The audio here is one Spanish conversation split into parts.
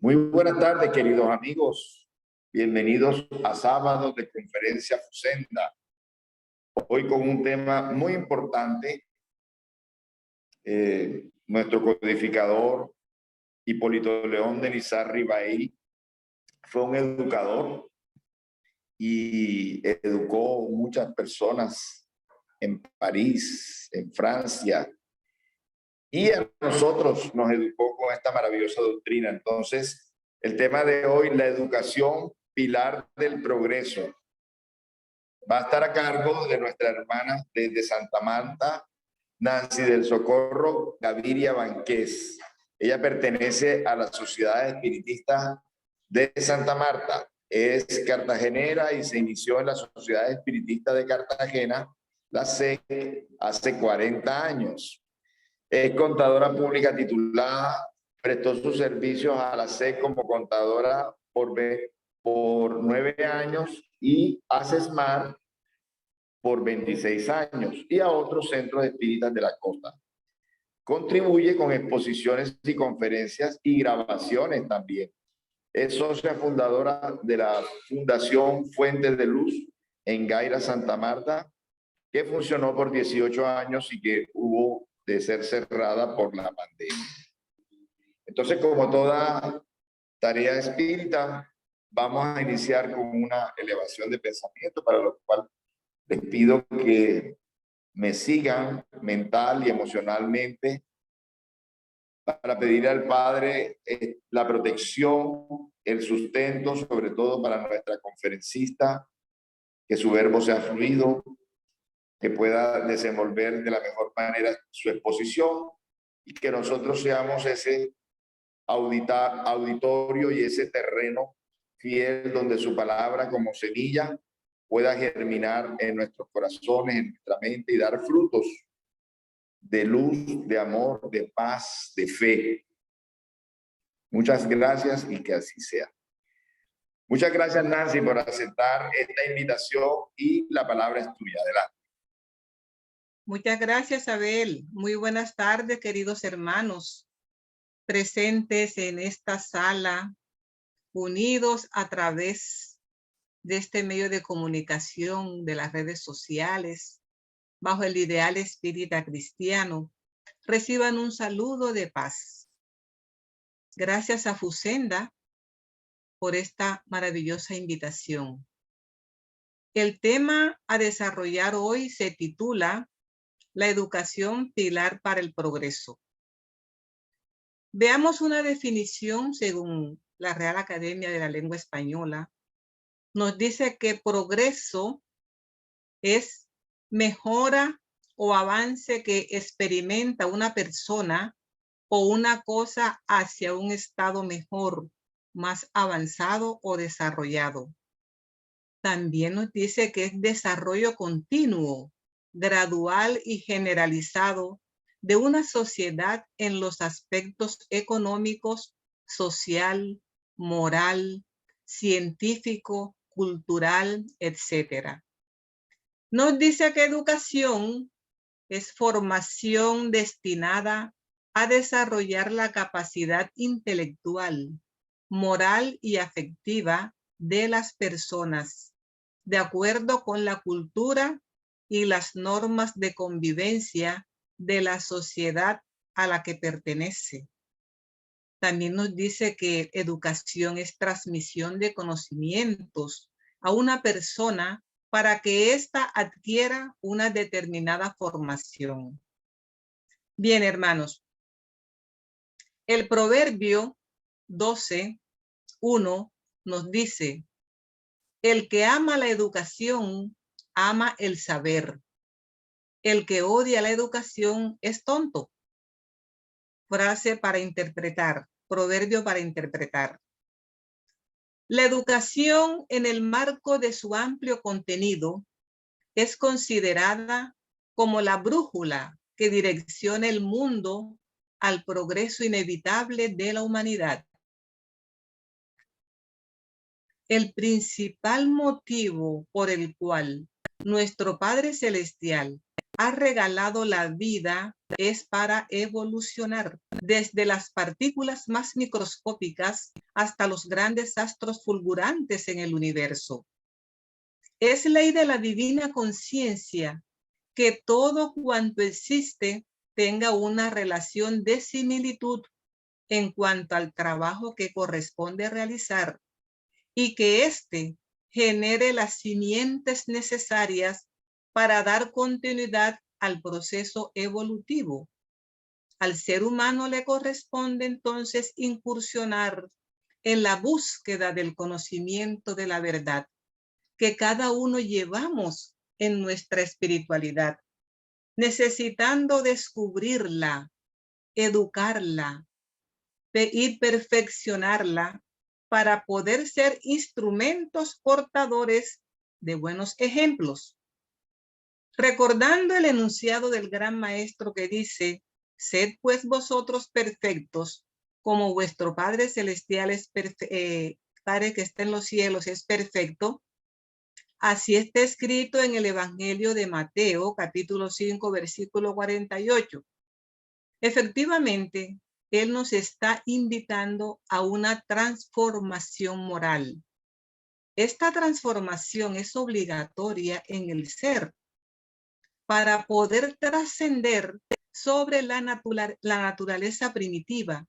Muy buenas tardes, queridos amigos. Bienvenidos a Sábado de Conferencia Fusenda. Hoy con un tema muy importante. Nuestro codificador Hipólito León de Lizarri Baey fue un educador y educó muchas personas en París, en Francia, y a nosotros nos educó con esta maravillosa doctrina. Entonces, el tema de hoy, la educación, pilar del progreso, va a estar a cargo de nuestra hermana desde Santa Marta, Nancy del Socorro Gaviria Banqués. Ella pertenece a la Sociedad Espiritista de Santa Marta. Es cartagenera y se inició en la Sociedad Espiritista de Cartagena, la SEC, hace 40 años. Es contadora pública titulada, prestó sus servicios a la SEC como contadora por 9 años y a CESMAR por 26 años y a otros centros espíritas de la costa. Contribuye con exposiciones y conferencias y grabaciones también. Es socia fundadora de la Fundación Fuentes de Luz en Gaira, Santa Marta, que funcionó por 18 años y que hubo de ser cerrada por la pandemia. Entonces, como toda tarea espírita, vamos a iniciar con una elevación de pensamiento, para lo cual les pido que me sigan mental y emocionalmente para pedir al Padre la protección, el sustento, sobre todo para nuestra conferencista, que su verbo sea fluido, que pueda desenvolver de la mejor manera su exposición y que nosotros seamos ese auditorio y ese terreno fiel donde su palabra como semilla pueda germinar en nuestros corazones, en nuestra mente y dar frutos de luz, de amor, de paz, de fe. Muchas gracias y que así sea. Muchas gracias, Nancy, por aceptar esta invitación y la palabra es tuya. Adelante. Muchas gracias, Abel. Muy buenas tardes, queridos hermanos, presentes en esta sala, unidos a través de este medio de comunicación de las redes sociales, bajo el ideal espírita cristiano. Reciban un saludo de paz. Gracias a Fusenda por esta maravillosa invitación. El tema a desarrollar hoy se titula La educación pilar para el progreso. Veamos una definición según la Real Academia de la Lengua Española. Nos dice que progreso es mejora o avance que experimenta una persona o una cosa hacia un estado mejor, más avanzado o desarrollado. También nos dice que es desarrollo continuo, gradual y generalizado de una sociedad en los aspectos económicos, social, moral, científico, cultural, etc. Nos dice que educación es formación destinada a desarrollar la capacidad intelectual, moral y afectiva de las personas, de acuerdo con la cultura y las normas de convivencia de la sociedad a la que pertenece. También nos dice que educación es transmisión de conocimientos a una persona para que ésta adquiera una determinada formación. Bien, hermanos, el Proverbio 12:1 nos dice: el que ama la educación, ama el saber. El que odia la educación es tonto. Frase para interpretar, proverbio para interpretar. La educación, en el marco de su amplio contenido, es considerada como la brújula que direcciona el mundo al progreso inevitable de la humanidad. El principal motivo por el cual nuestro Padre Celestial ha regalado la vida es para evolucionar, desde las partículas más microscópicas hasta los grandes astros fulgurantes en el universo. Es ley de la divina conciencia que todo cuanto existe tenga una relación de similitud en cuanto al trabajo que corresponde realizar y que éste genere las simientes necesarias para dar continuidad al proceso evolutivo. Al ser humano le corresponde entonces incursionar en la búsqueda del conocimiento de la verdad que cada uno llevamos en nuestra espiritualidad, necesitando descubrirla, educarla y perfeccionarla para poder ser instrumentos portadores de buenos ejemplos. Recordando el enunciado del gran maestro que dice, sed pues vosotros perfectos, como vuestro Padre Celestial es Padre que está en los cielos es perfecto. Así está escrito en el Evangelio de Mateo, capítulo 5, versículo 48. Efectivamente, Él nos está invitando a una transformación moral. Esta transformación es obligatoria en el ser para poder trascender sobre la naturaleza primitiva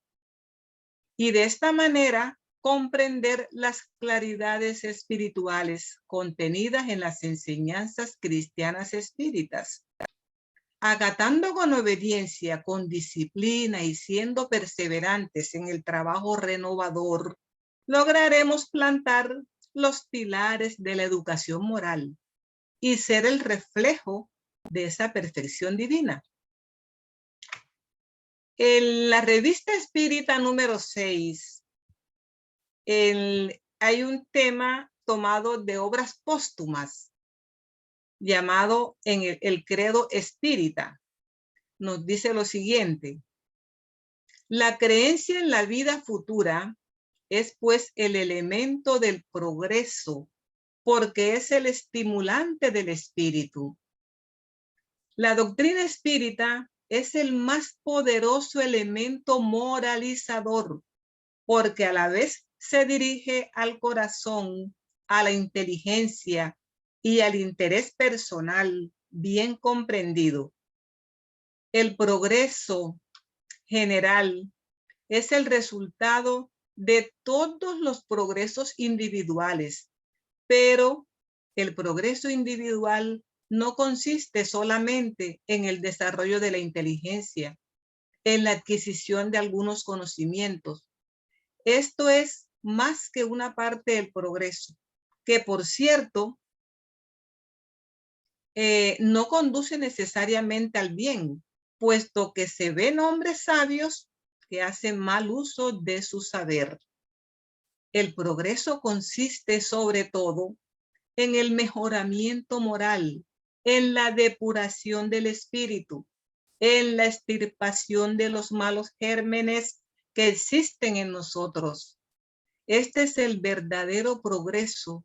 y de esta manera comprender las claridades espirituales contenidas en las enseñanzas cristianas espíritas. Acatando con obediencia, con disciplina y siendo perseverantes en el trabajo renovador, lograremos plantar los pilares de la educación moral y ser el reflejo de esa perfección divina. En la revista Espírita número 6, hay un tema tomado de obras póstumas llamado en el credo espírita. Nos dice lo siguiente: la creencia en la vida futura es pues el elemento del progreso porque es el estimulante del espíritu. La doctrina espírita es el más poderoso elemento moralizador porque a la vez se dirige al corazón, a la inteligencia y al interés personal bien comprendido. El progreso general es el resultado de todos los progresos individuales, pero el progreso individual no consiste solamente en el desarrollo de la inteligencia, en la adquisición de algunos conocimientos. Esto es más que una parte del progreso, que por cierto, no conduce necesariamente al bien, puesto que se ven hombres sabios que hacen mal uso de su saber. El progreso consiste sobre todo en el mejoramiento moral, en la depuración del espíritu, en la extirpación de los malos gérmenes que existen en nosotros. Este es el verdadero progreso,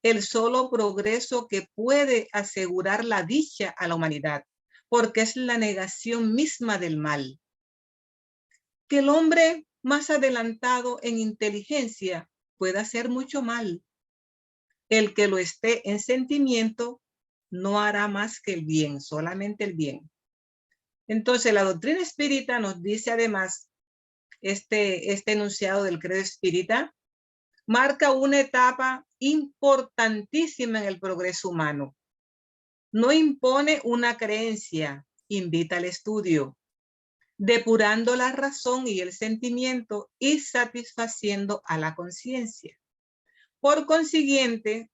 el solo progreso que puede asegurar la dicha a la humanidad, porque es la negación misma del mal. Que el hombre más adelantado en inteligencia pueda hacer mucho mal. El que lo esté en sentimiento no hará más que el bien, solamente el bien. Entonces, la doctrina espírita nos dice además, este enunciado del credo espírita, marca una etapa importantísima en el progreso humano. No impone una creencia, invita al estudio, depurando la razón y el sentimiento y satisfaciendo a la conciencia. Por consiguiente,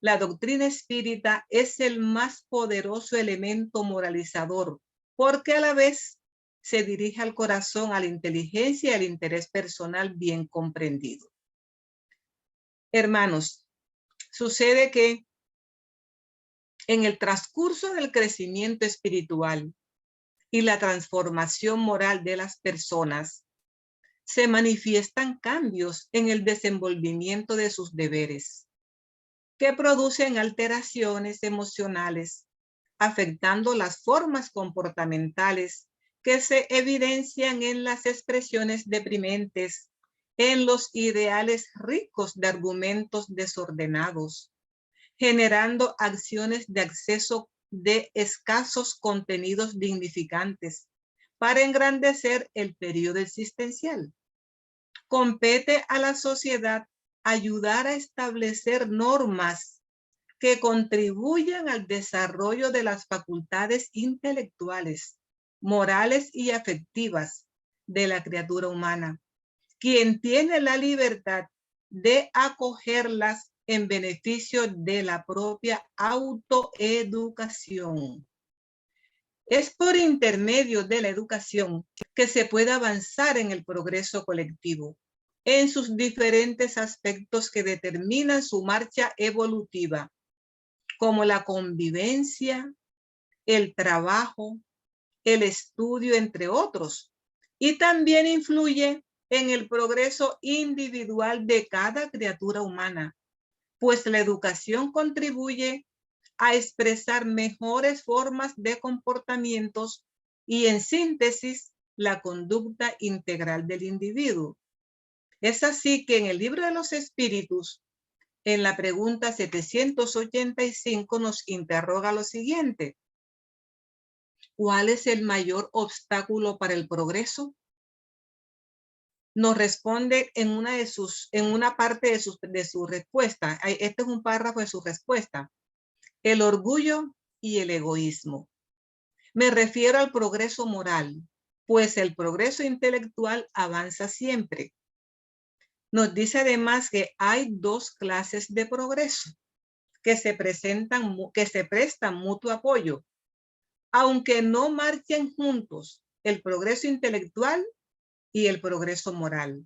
la doctrina espírita es el más poderoso elemento moralizador, porque a la vez se dirige al corazón, a la inteligencia y al interés personal bien comprendido. Hermanos, sucede que en el transcurso del crecimiento espiritual y la transformación moral de las personas, se manifiestan cambios en el desenvolvimiento de sus deberes, que producen alteraciones emocionales afectando las formas comportamentales que se evidencian en las expresiones deprimentes, en los ideales ricos de argumentos desordenados, generando acciones de acceso de escasos contenidos dignificantes para engrandecer el periodo existencial. Compete a la sociedad ayudar a establecer normas que contribuyan al desarrollo de las facultades intelectuales, morales y afectivas de la criatura humana, quien tiene la libertad de acogerlas en beneficio de la propia autoeducación. Es por intermedio de la educación que se puede avanzar en el progreso colectivo, en sus diferentes aspectos que determinan su marcha evolutiva, como la convivencia, el trabajo, el estudio, entre otros, y también influye en el progreso individual de cada criatura humana, pues la educación contribuye a expresar mejores formas de comportamientos y, en síntesis, la conducta integral del individuo. Es así que en el Libro de los Espíritus, en la pregunta 785, nos interroga lo siguiente: ¿cuál es el mayor obstáculo para el progreso? Nos responde en una parte de su respuesta. Este es un párrafo de su respuesta: el orgullo y el egoísmo. Me refiero al progreso moral, pues el progreso intelectual avanza siempre. Nos dice además que hay dos clases de progreso que se prestan mutuo apoyo, aunque no marchen juntos: el progreso intelectual y el progreso moral.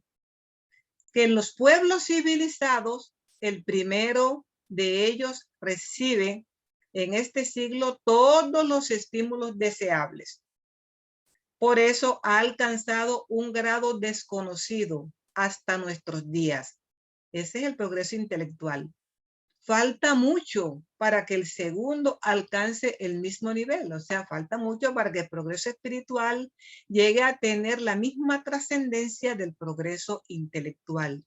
Que en los pueblos civilizados, el primero de ellos recibe en este siglo todos los estímulos deseables. Por eso ha alcanzado un grado desconocido hasta nuestros días. Ese es el progreso intelectual. Falta mucho para que el segundo alcance el mismo nivel, o sea, falta mucho para que el progreso espiritual llegue a tener la misma trascendencia del progreso intelectual.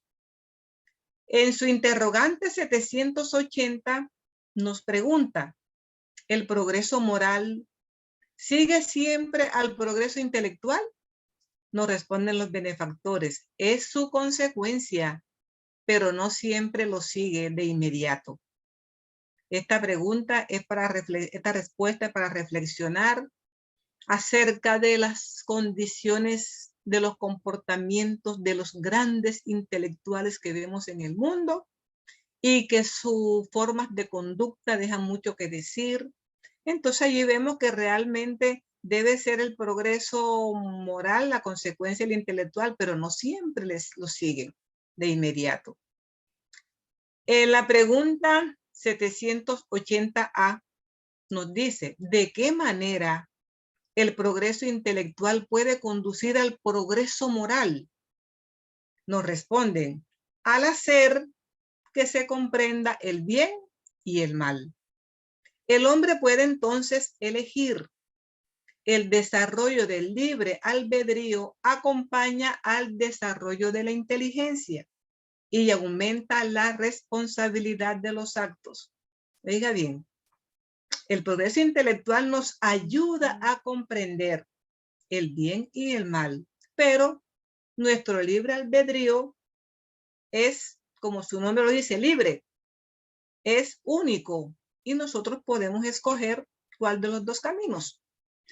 En su interrogante 780 nos pregunta: ¿el progreso moral sigue siempre al progreso intelectual? Nos responden los benefactores: es su consecuencia, pero no siempre lo sigue de inmediato. Esta respuesta es para reflexionar acerca de las condiciones de los comportamientos de los grandes intelectuales que vemos en el mundo y que sus formas de conducta dejan mucho que decir. Entonces allí vemos que realmente debe ser el progreso moral la consecuencia del intelectual, pero no siempre lo siguen de inmediato. En la pregunta 780A nos dice: ¿de qué manera el progreso intelectual puede conducir al progreso moral? Nos responden: al hacer que se comprenda el bien y el mal. El hombre puede entonces elegir. El desarrollo del libre albedrío acompaña al desarrollo de la inteligencia y aumenta la responsabilidad de los actos. Oiga bien, el progreso intelectual nos ayuda a comprender el bien y el mal, pero nuestro libre albedrío es, como su nombre lo dice, libre, es único y nosotros podemos escoger cuál de los dos caminos.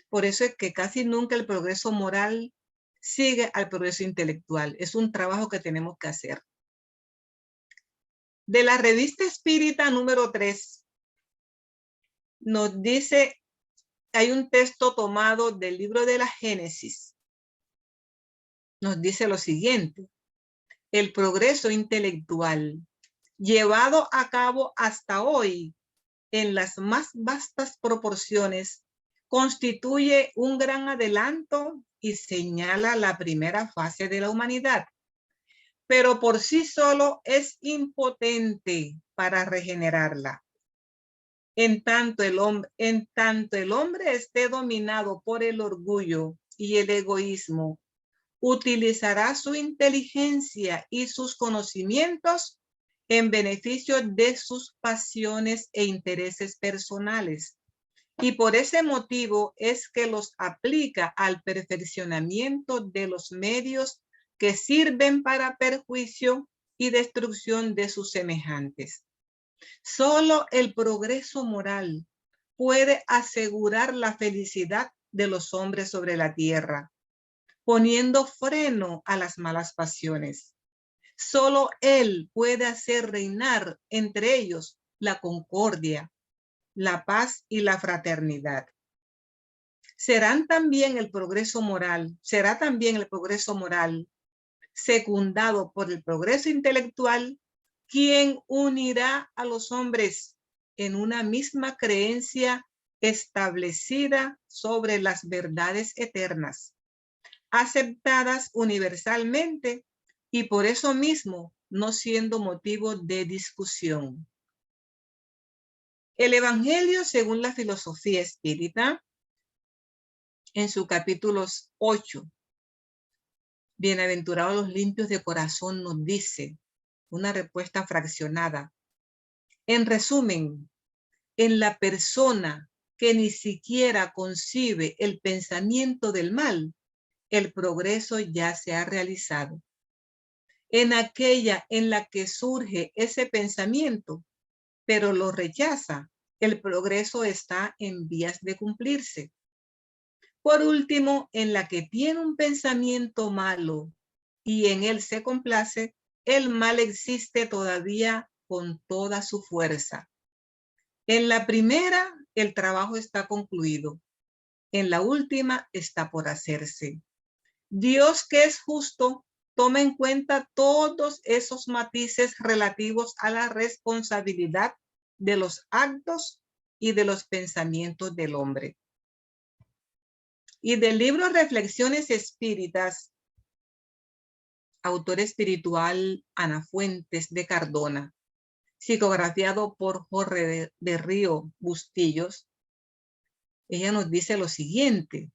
Por eso es que casi nunca el progreso moral sigue al progreso intelectual. Es un trabajo que tenemos que hacer. De la revista Espírita número 3, nos dice, hay un texto tomado del libro de la Génesis. Nos dice lo siguiente: el progreso intelectual llevado a cabo hasta hoy en las más vastas proporciones constituye un gran adelanto y señala la primera fase de la humanidad, pero por sí solo es impotente para regenerarla. En tanto el hombre esté dominado por el orgullo y el egoísmo, utilizará su inteligencia y sus conocimientos en beneficio de sus pasiones e intereses personales. Y por ese motivo es que los aplica al perfeccionamiento de los medios que sirven para perjuicio y destrucción de sus semejantes. Solo el progreso moral puede asegurar la felicidad de los hombres sobre la tierra, poniendo freno a las malas pasiones. Solo él puede hacer reinar entre ellos la concordia, la paz y la fraternidad. Será también el progreso moral secundado por el progreso intelectual, quien unirá a los hombres en una misma creencia establecida sobre las verdades eternas, aceptadas universalmente y por eso mismo no siendo motivo de discusión. El Evangelio según la filosofía espírita, en su capítulo 8, bienaventurados los limpios de corazón, nos dice una respuesta fraccionada. En resumen, en la persona que ni siquiera concibe el pensamiento del mal, el progreso ya se ha realizado. En aquella en la que surge ese pensamiento, pero lo rechaza, el progreso está en vías de cumplirse. Por último, en la que tiene un pensamiento malo y en él se complace, el mal existe todavía con toda su fuerza. En la primera, el trabajo está concluido. En la última, está por hacerse. Dios, que es justo, toma en cuenta todos esos matices relativos a la responsabilidad de los actos y de los pensamientos del hombre. Y del libro Reflexiones Espíritas, autor espiritual Ana Fuentes de Cardona, psicografiado por Jorge de Río Bustillos, ella nos dice lo siguiente: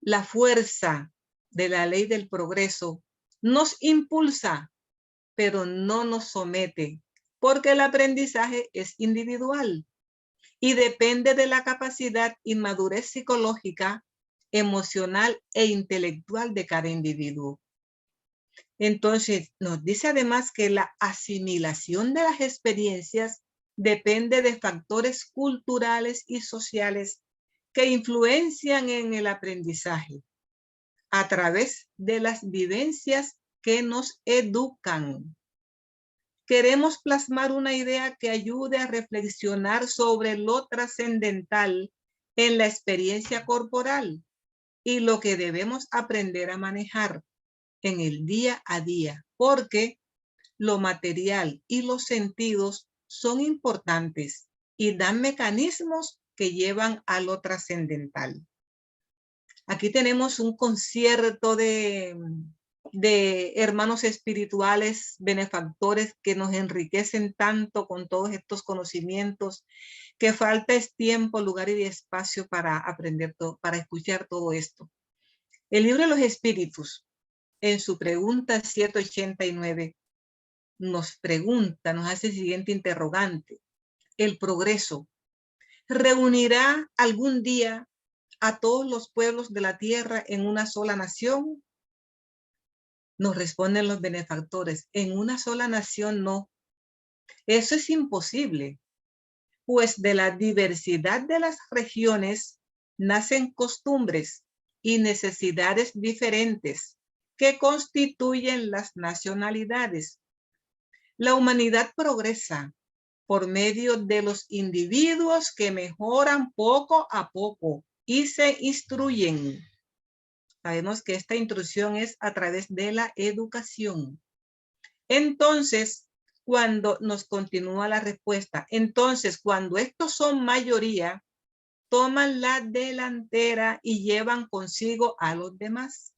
la fuerza de la ley del progreso nos impulsa, pero no nos somete, porque el aprendizaje es individual y depende de la capacidad y madurez psicológica, emocional e intelectual de cada individuo. Entonces, nos dice además que la asimilación de las experiencias depende de factores culturales y sociales que influencian en el aprendizaje a través de las vivencias que nos educan. Queremos plasmar una idea que ayude a reflexionar sobre lo trascendental en la experiencia corporal y lo que debemos aprender a manejar en el día a día, porque lo material y los sentidos son importantes y dan mecanismos que llevan a lo trascendental. Aquí tenemos un concierto de hermanos espirituales, benefactores que nos enriquecen tanto con todos estos conocimientos, que falta es tiempo, lugar y espacio para aprender todo, para escuchar todo esto. El libro de los espíritus, en su pregunta 789, nos hace el siguiente interrogante: ¿el progreso reunirá algún día a todos los pueblos de la tierra en una sola nación? Nos responden los benefactores: en una sola nación no. Eso es imposible, pues de la diversidad de las regiones nacen costumbres y necesidades diferentes que constituyen las nacionalidades. La humanidad progresa por medio de los individuos que mejoran poco a poco y se instruyen. Sabemos que esta instrucción es a través de la educación. Entonces, cuando nos continúa la respuesta, entonces cuando estos son mayoría, toman la delantera y llevan consigo a los demás.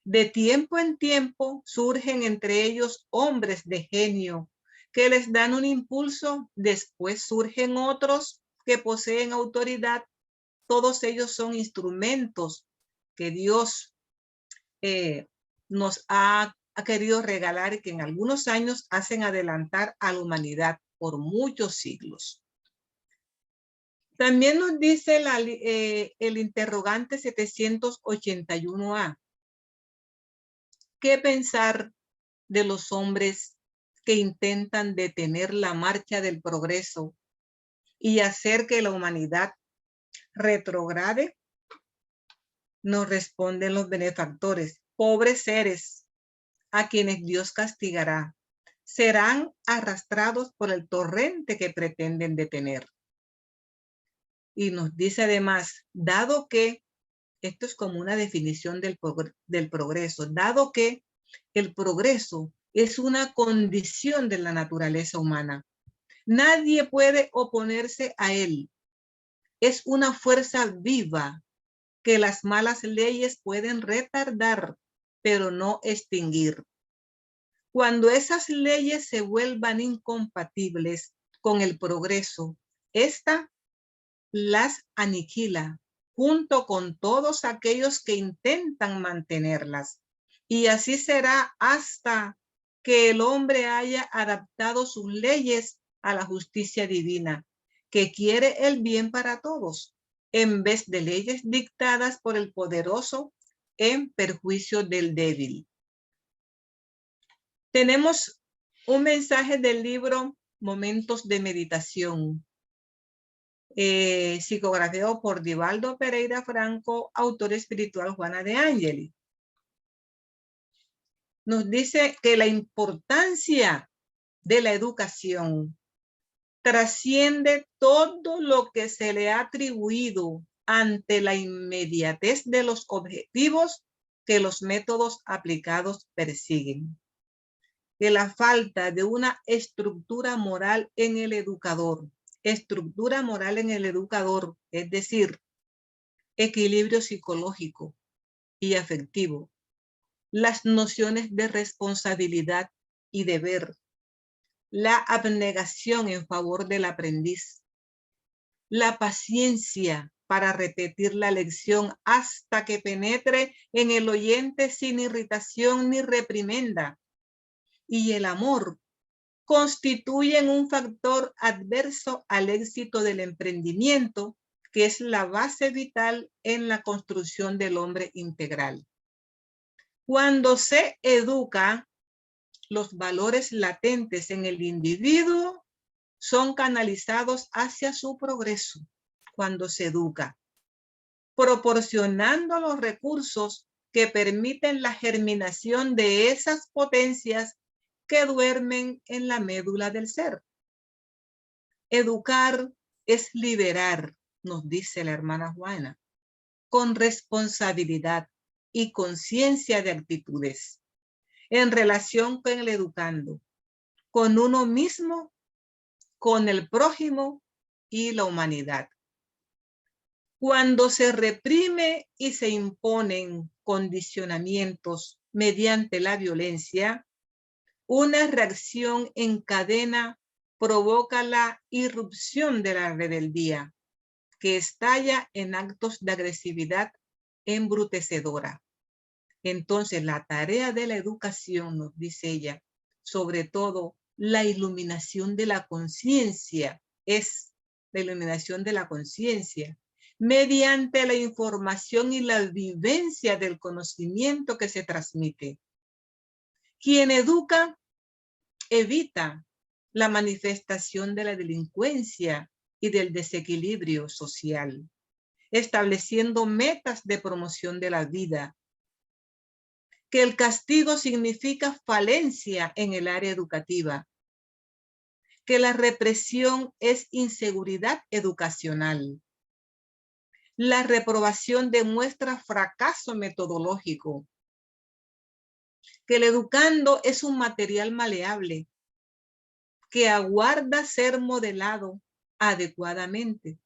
De tiempo en tiempo surgen entre ellos hombres de genio que les dan un impulso, después surgen otros que poseen autoridad. Todos ellos son instrumentos que Dios nos ha querido regalar y que en algunos años hacen adelantar a la humanidad por muchos siglos. También nos dice el interrogante 781A. ¿Qué pensar de los hombres que intentan detener la marcha del progreso y hacer que la humanidad retrograde? Nos responden los benefactores: pobres seres a quienes Dios castigará, serán arrastrados por el torrente que pretenden detener. Y nos dice además, dado que, esto es como una definición del progreso, dado que el progreso es una condición de la naturaleza humana, nadie puede oponerse a él. Es una fuerza viva que las malas leyes pueden retardar, pero no extinguir. Cuando esas leyes se vuelvan incompatibles con el progreso, ésta las aniquila junto con todos aquellos que intentan mantenerlas. Y así será hasta que el hombre haya adaptado sus leyes a la justicia divina, que quiere el bien para todos, en vez de leyes dictadas por el poderoso en perjuicio del débil. Tenemos un mensaje del libro Momentos de Meditación, psicografiado por Divaldo Pereira Franco, autor espiritual Juana de Angeli. Nos dice que la importancia de la educación trasciende todo lo que se le ha atribuido ante la inmediatez de los objetivos que los métodos aplicados persiguen. Que la falta de una estructura moral en el educador, es decir, equilibrio psicológico y afectivo, las nociones de responsabilidad y deber, la abnegación en favor del aprendiz, la paciencia para repetir la lección hasta que penetre en el oyente sin irritación ni reprimenda, y el amor constituyen un factor adverso al éxito del emprendimiento, que es la base vital en la construcción del hombre integral. Cuando se educa, los valores latentes en el individuo son canalizados hacia su progreso. Cuando se educa, proporcionando los recursos que permiten la germinación de esas potencias que duermen en la médula del ser. Educar es liberar, nos dice la hermana Juana, con responsabilidad y conciencia de actitudes en relación con el educando, con uno mismo, con el prójimo y la humanidad. Cuando se reprime y se imponen condicionamientos mediante la violencia, una reacción en cadena provoca la irrupción de la rebeldía, que estalla en actos de agresividad embrutecedora. Entonces, la tarea de la educación, nos dice ella, sobre todo la iluminación de la conciencia, es la iluminación de la conciencia, mediante la información y la vivencia del conocimiento que se transmite. Quien educa evita la manifestación de la delincuencia y del desequilibrio social, estableciendo metas de promoción de la vida. Que el castigo significa falencia en el área educativa. Que la represión es inseguridad educacional. La reprobación demuestra fracaso metodológico. Que el educando es un material maleable que aguarda ser modelado adecuadamente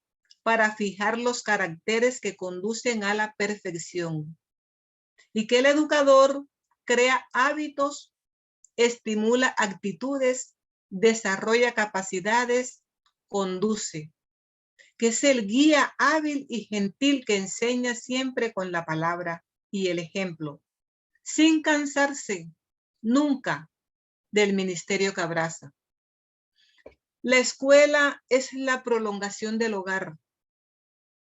para fijar los caracteres que conducen a la perfección. Y que el educador crea hábitos, estimula actitudes desarrolla capacidades, conduce, que es el guía hábil y gentil que enseña siempre con la palabra y el ejemplo, sin cansarse nunca del ministerio que abraza. La escuela es la prolongación del hogar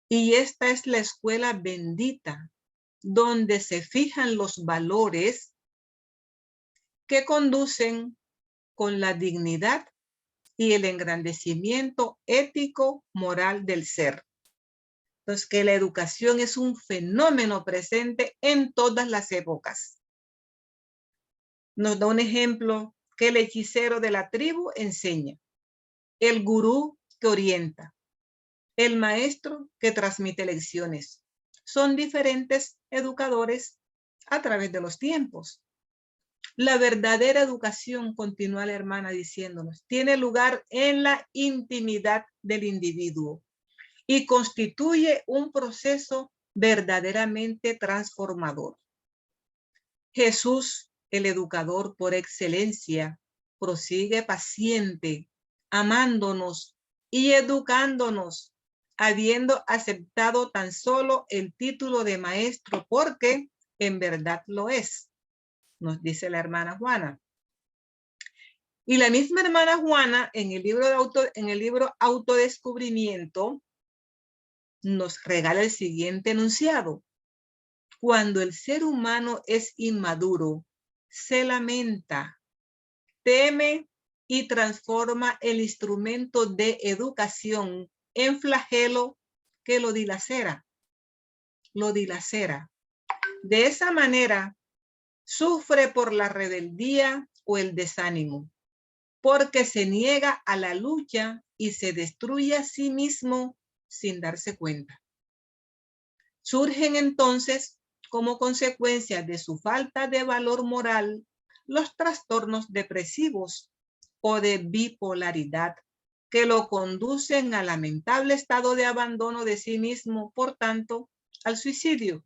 y esta es la escuela bendita donde se fijan los valores que conducen con la dignidad y el engrandecimiento ético moral del ser. Entonces, que la educación es un fenómeno presente en todas las épocas. Nos da un ejemplo que el hechicero de la tribu enseña, el gurú que orienta, el maestro que transmite lecciones. Son diferentes educadores a través de los tiempos. La verdadera educación, continúa la hermana diciéndonos, tiene lugar en la intimidad del individuo y constituye un proceso verdaderamente transformador. Jesús, el educador por excelencia, prosigue paciente, amándonos y educándonos, habiendo aceptado tan solo el título de maestro, porque en verdad lo es, nos dice la hermana Juana. Y la misma hermana Juana, en el libro Autodescubrimiento, nos regala el siguiente enunciado. Cuando el ser humano es inmaduro, se lamenta, teme y transforma el instrumento de educación en flagelo que lo dilacera. Lo dilacera. De esa manera, sufre por la rebeldía o el desánimo, porque se niega a la lucha y se destruye a sí mismo sin darse cuenta. Surgen entonces, como consecuencia de su falta de valor moral, los trastornos depresivos o de bipolaridad que lo conducen al lamentable estado de abandono de sí mismo, por tanto, al suicidio.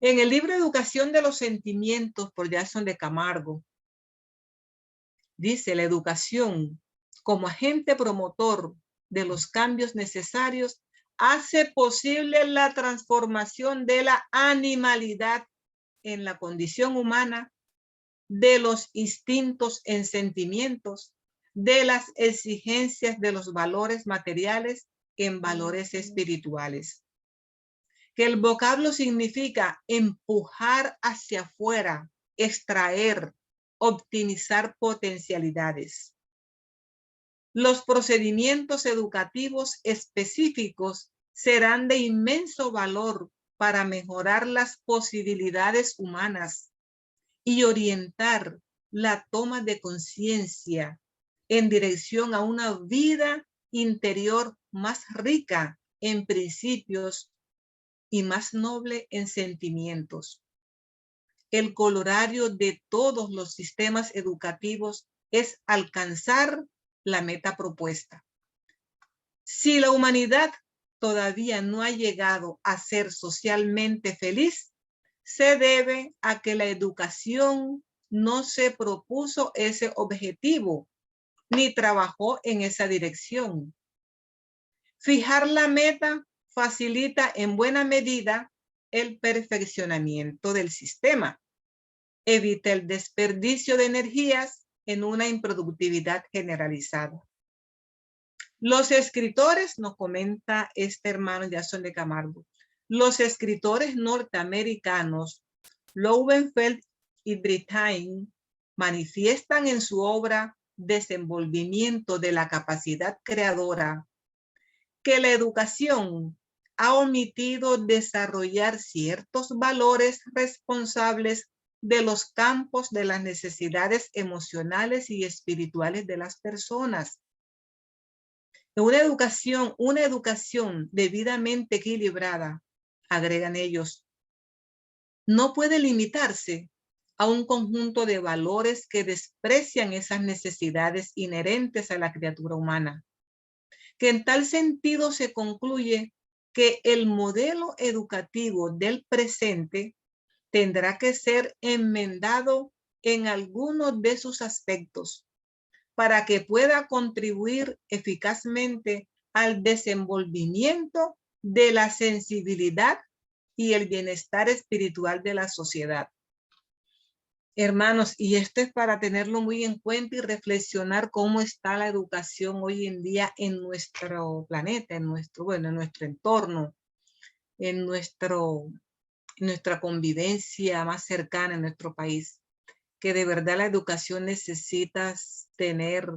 En el libro Educación de los Sentimientos por Jackson de Camargo, dice la educación como agente promotor de los cambios necesarios hace posible la transformación de la animalidad en la condición humana, de los instintos en sentimientos, de las exigencias de los valores materiales en valores espirituales. Que el vocablo significa empujar hacia afuera, extraer, optimizar potencialidades. Los procedimientos educativos específicos serán de inmenso valor para mejorar las posibilidades humanas y orientar la toma de conciencia en dirección a una vida interior más rica en principios y más noble en sentimientos. El corolario de todos los sistemas educativos es alcanzar la meta propuesta. Si la humanidad todavía no ha llegado a ser socialmente feliz, se debe a que la educación no se propuso ese objetivo ni trabajó en esa dirección. Fijar la meta facilita en buena medida el perfeccionamiento del sistema. Evita el desperdicio de energías en una improductividad generalizada. Los escritores, nos comenta este hermano Jackson de Camargo, los escritores norteamericanos Lowenfeld y Brittain manifiestan en su obra Desenvolvimiento de la capacidad creadora que la educación ha omitido desarrollar ciertos valores responsables de los campos de las necesidades emocionales y espirituales de las personas. Una educación debidamente equilibrada, agregan ellos, no puede limitarse a un conjunto de valores que desprecian esas necesidades inherentes a la criatura humana. Que en tal sentido se concluye que el modelo educativo del presente tendrá que ser enmendado en algunos de sus aspectos para que pueda contribuir eficazmente al desenvolvimiento de la sensibilidad y el bienestar espiritual de la sociedad. Hermanos, y esto es para tenerlo muy en cuenta y reflexionar cómo está la educación hoy en día en nuestro planeta, en nuestro entorno, en nuestra convivencia más cercana en nuestro país, que de verdad la educación necesita tener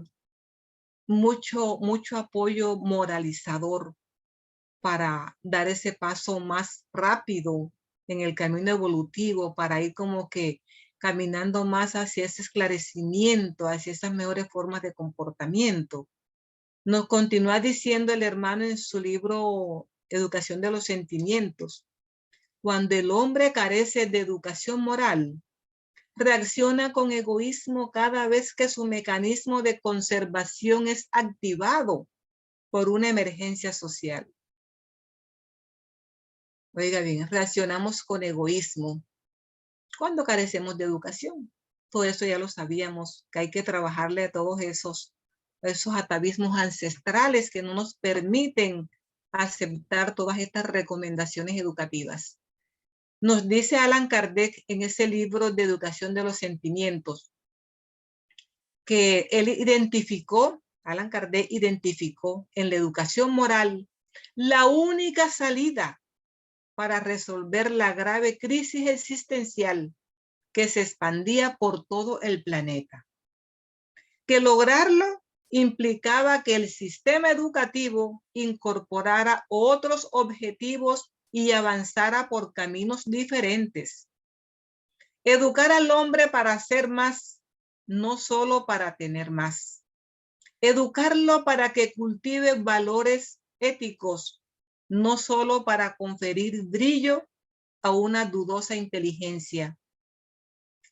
mucho apoyo moralizador para dar ese paso más rápido en el camino evolutivo, para ir como que caminando más hacia ese esclarecimiento, hacia esas mejores formas de comportamiento. Nos continúa diciendo el hermano en su libro Educación de los Sentimientos: cuando el hombre carece de educación moral, reacciona con egoísmo cada vez que su mecanismo de conservación es activado por una emergencia social. Oiga bien, reaccionamos con egoísmo cuando carecemos de educación. Todo eso ya lo sabíamos, que hay que trabajarle a todos esos atavismos ancestrales que no nos permiten aceptar todas estas recomendaciones educativas. Nos dice Allan Kardec en ese libro de Educación de los Sentimientos, que Allan Kardec identificó en la educación moral la única salida para resolver la grave crisis existencial que se expandía por todo el planeta. Que lograrlo implicaba que el sistema educativo incorporara otros objetivos y avanzara por caminos diferentes. Educar al hombre para ser más, no solo para tener más. Educarlo para que cultive valores éticos, no solo para conferir brillo a una dudosa inteligencia.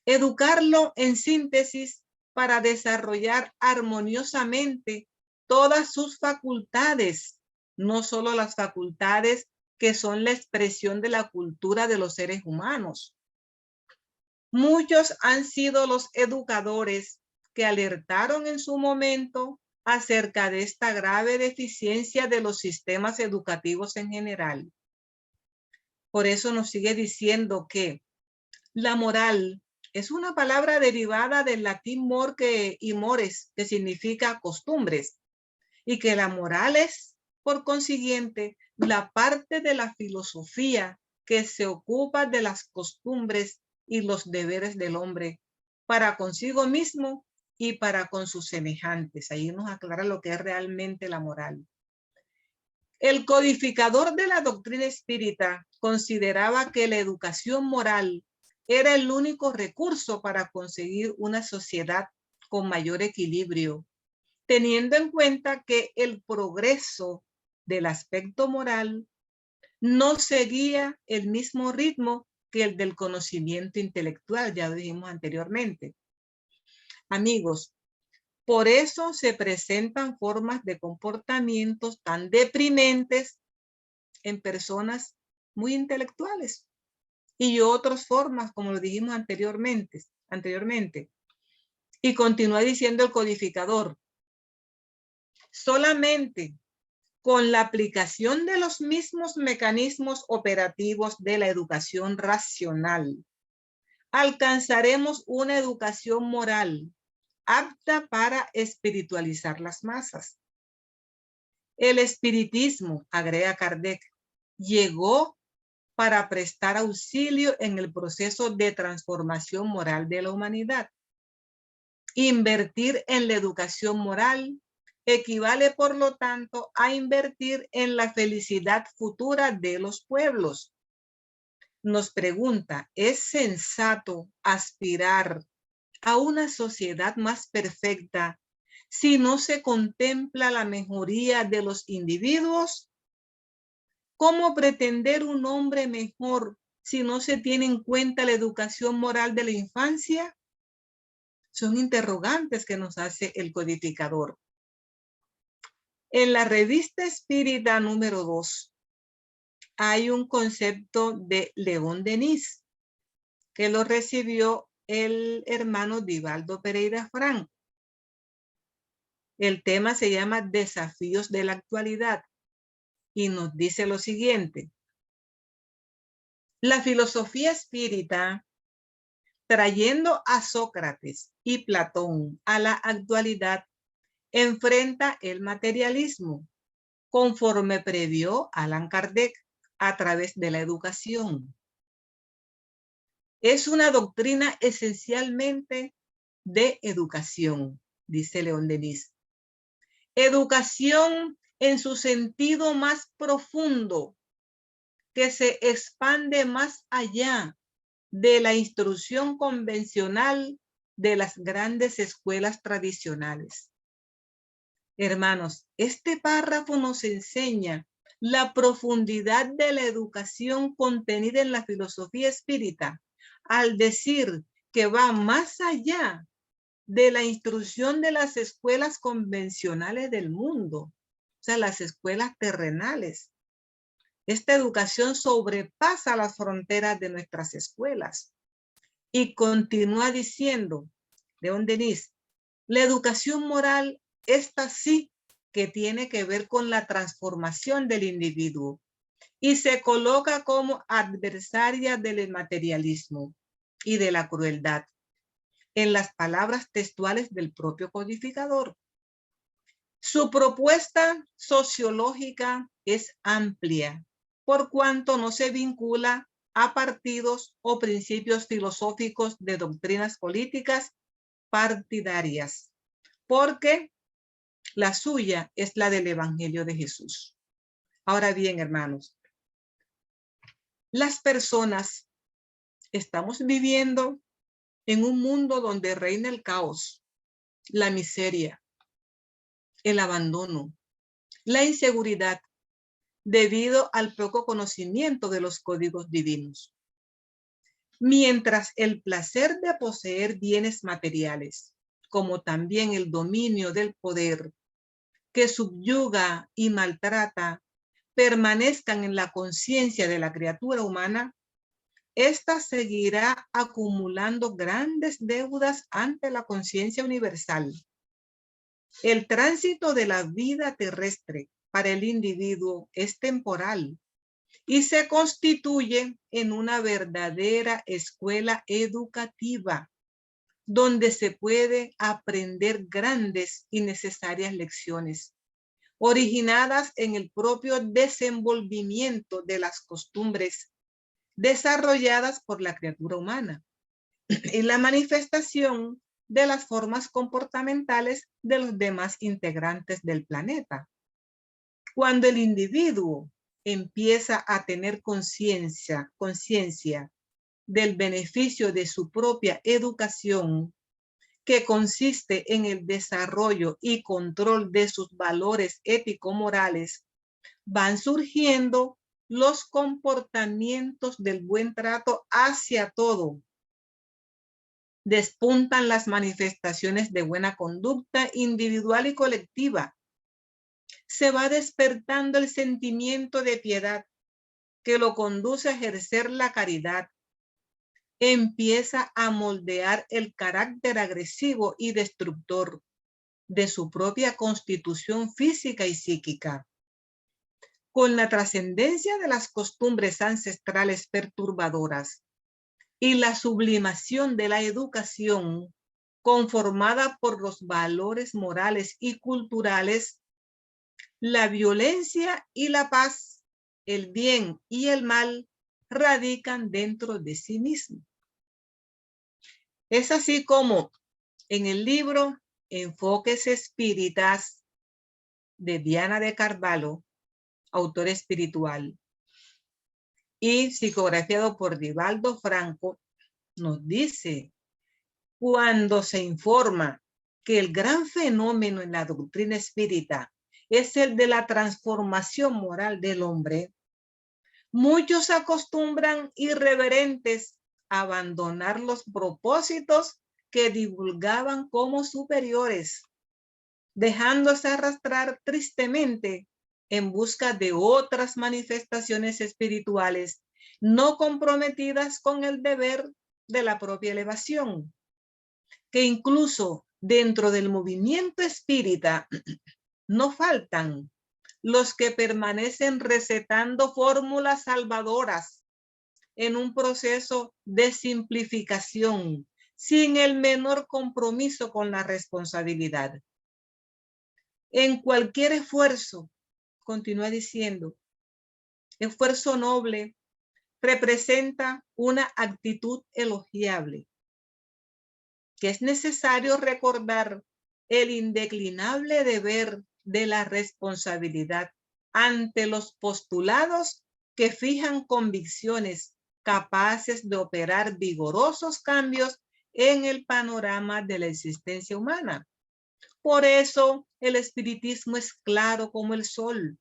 Educarlo, en síntesis, para desarrollar armoniosamente todas sus facultades, no solo las facultades que son la expresión de la cultura de los seres humanos. Muchos han sido los educadores que alertaron en su momento acerca de esta grave deficiencia de los sistemas educativos en general. Por eso nos sigue diciendo que la moral es una palabra derivada del latín morque y mores, que significa costumbres, y que la moral es, por consiguiente, la parte de la filosofía que se ocupa de las costumbres y los deberes del hombre para consigo mismo y para con sus semejantes. Ahí nos aclara lo que es realmente la moral. El codificador de la doctrina espírita consideraba que la educación moral era el único recurso para conseguir una sociedad con mayor equilibrio, teniendo en cuenta que el progreso del aspecto moral no seguía el mismo ritmo que el del conocimiento intelectual, ya lo dijimos anteriormente. Amigos, por eso se presentan formas de comportamientos tan deprimentes en personas muy intelectuales y otras formas, como lo dijimos anteriormente. Y continúa diciendo el codificador: solamente con la aplicación de los mismos mecanismos operativos de la educación racional alcanzaremos una educación moral apta para espiritualizar las masas. El espiritismo, agrega Kardec, llegó para prestar auxilio en el proceso de transformación moral de la humanidad. Invertir en la educación moral equivale, por lo tanto, a invertir en la felicidad futura de los pueblos. Nos pregunta, ¿es sensato aspirar a una sociedad más perfecta si no se contempla la mejoría de los individuos? ¿Cómo pretender un hombre mejor si no se tiene en cuenta la educación moral de la infancia? Son interrogantes que nos hace el codificador. En la Revista Espírita número 2 hay un concepto de León Denis, que lo recibió el hermano Divaldo Pereira Franco. El tema se llama Desafíos de la actualidad y nos dice lo siguiente. La filosofía espírita, trayendo a Sócrates y Platón a la actualidad, enfrenta el materialismo, conforme previó Allan Kardec a través de la educación. Es una doctrina esencialmente de educación, dice León Denis. Educación en su sentido más profundo, que se expande más allá de la instrucción convencional de las grandes escuelas tradicionales. Hermanos, este párrafo nos enseña la profundidad de la educación contenida en la filosofía espírita, al decir que va más allá de la instrucción de las escuelas convencionales del mundo, o sea, las escuelas terrenales. Esta educación sobrepasa las fronteras de nuestras escuelas. Y continúa diciendo, León Denis, la educación moral, esta sí que tiene que ver con la transformación del individuo y se coloca como adversaria del materialismo y de la crueldad, en las palabras textuales del propio codificador. Su propuesta sociológica es amplia, por cuanto no se vincula a partidos o principios filosóficos de doctrinas políticas partidarias, porque la suya es la del Evangelio de Jesús. Ahora bien, hermanos, las personas estamos viviendo en un mundo donde reina el caos, la miseria, el abandono, la inseguridad, debido al poco conocimiento de los códigos divinos. Mientras el placer de poseer bienes materiales, como también el dominio del poder que subyuga y maltrata, permanezcan en la conciencia de la criatura humana, ésta seguirá acumulando grandes deudas ante la conciencia universal. El tránsito de la vida terrestre para el individuo es temporal y se constituye en una verdadera escuela educativa donde se puede aprender grandes y necesarias lecciones originadas en el propio desenvolvimiento de las costumbres desarrolladas por la criatura humana y la manifestación de las formas comportamentales de los demás integrantes del planeta. Cuando el individuo empieza a tener conciencia del beneficio de su propia educación, que consiste en el desarrollo y control de sus valores ético-morales, van surgiendo los comportamientos del buen trato hacia todo. Despuntan las manifestaciones de buena conducta individual y colectiva. Se va despertando el sentimiento de piedad que lo conduce a ejercer la caridad. Empieza a moldear el carácter agresivo y destructor de su propia constitución física y psíquica. Con la trascendencia de las costumbres ancestrales perturbadoras y la sublimación de la educación conformada por los valores morales y culturales, la violencia y la paz, el bien y el mal radican dentro de sí mismo. Es así como en el libro Enfoques Espíritas de Diana de Carvalho, autor espiritual, y psicografiado por Divaldo Franco, nos dice, cuando se informa que el gran fenómeno en la doctrina espírita es el de la transformación moral del hombre, muchos acostumbran irreverentes a abandonar los propósitos que divulgaban como superiores, dejándose arrastrar tristemente en busca de otras manifestaciones espirituales no comprometidas con el deber de la propia elevación, que incluso dentro del movimiento espírita no faltan los que permanecen recetando fórmulas salvadoras en un proceso de simplificación sin el menor compromiso con la responsabilidad. En cualquier esfuerzo, continúa diciendo, esfuerzo noble representa una actitud elogiable, que es necesario recordar el indeclinable deber de la responsabilidad ante los postulados que fijan convicciones capaces de operar vigorosos cambios en el panorama de la existencia humana. Por eso el espiritismo es claro como el sol.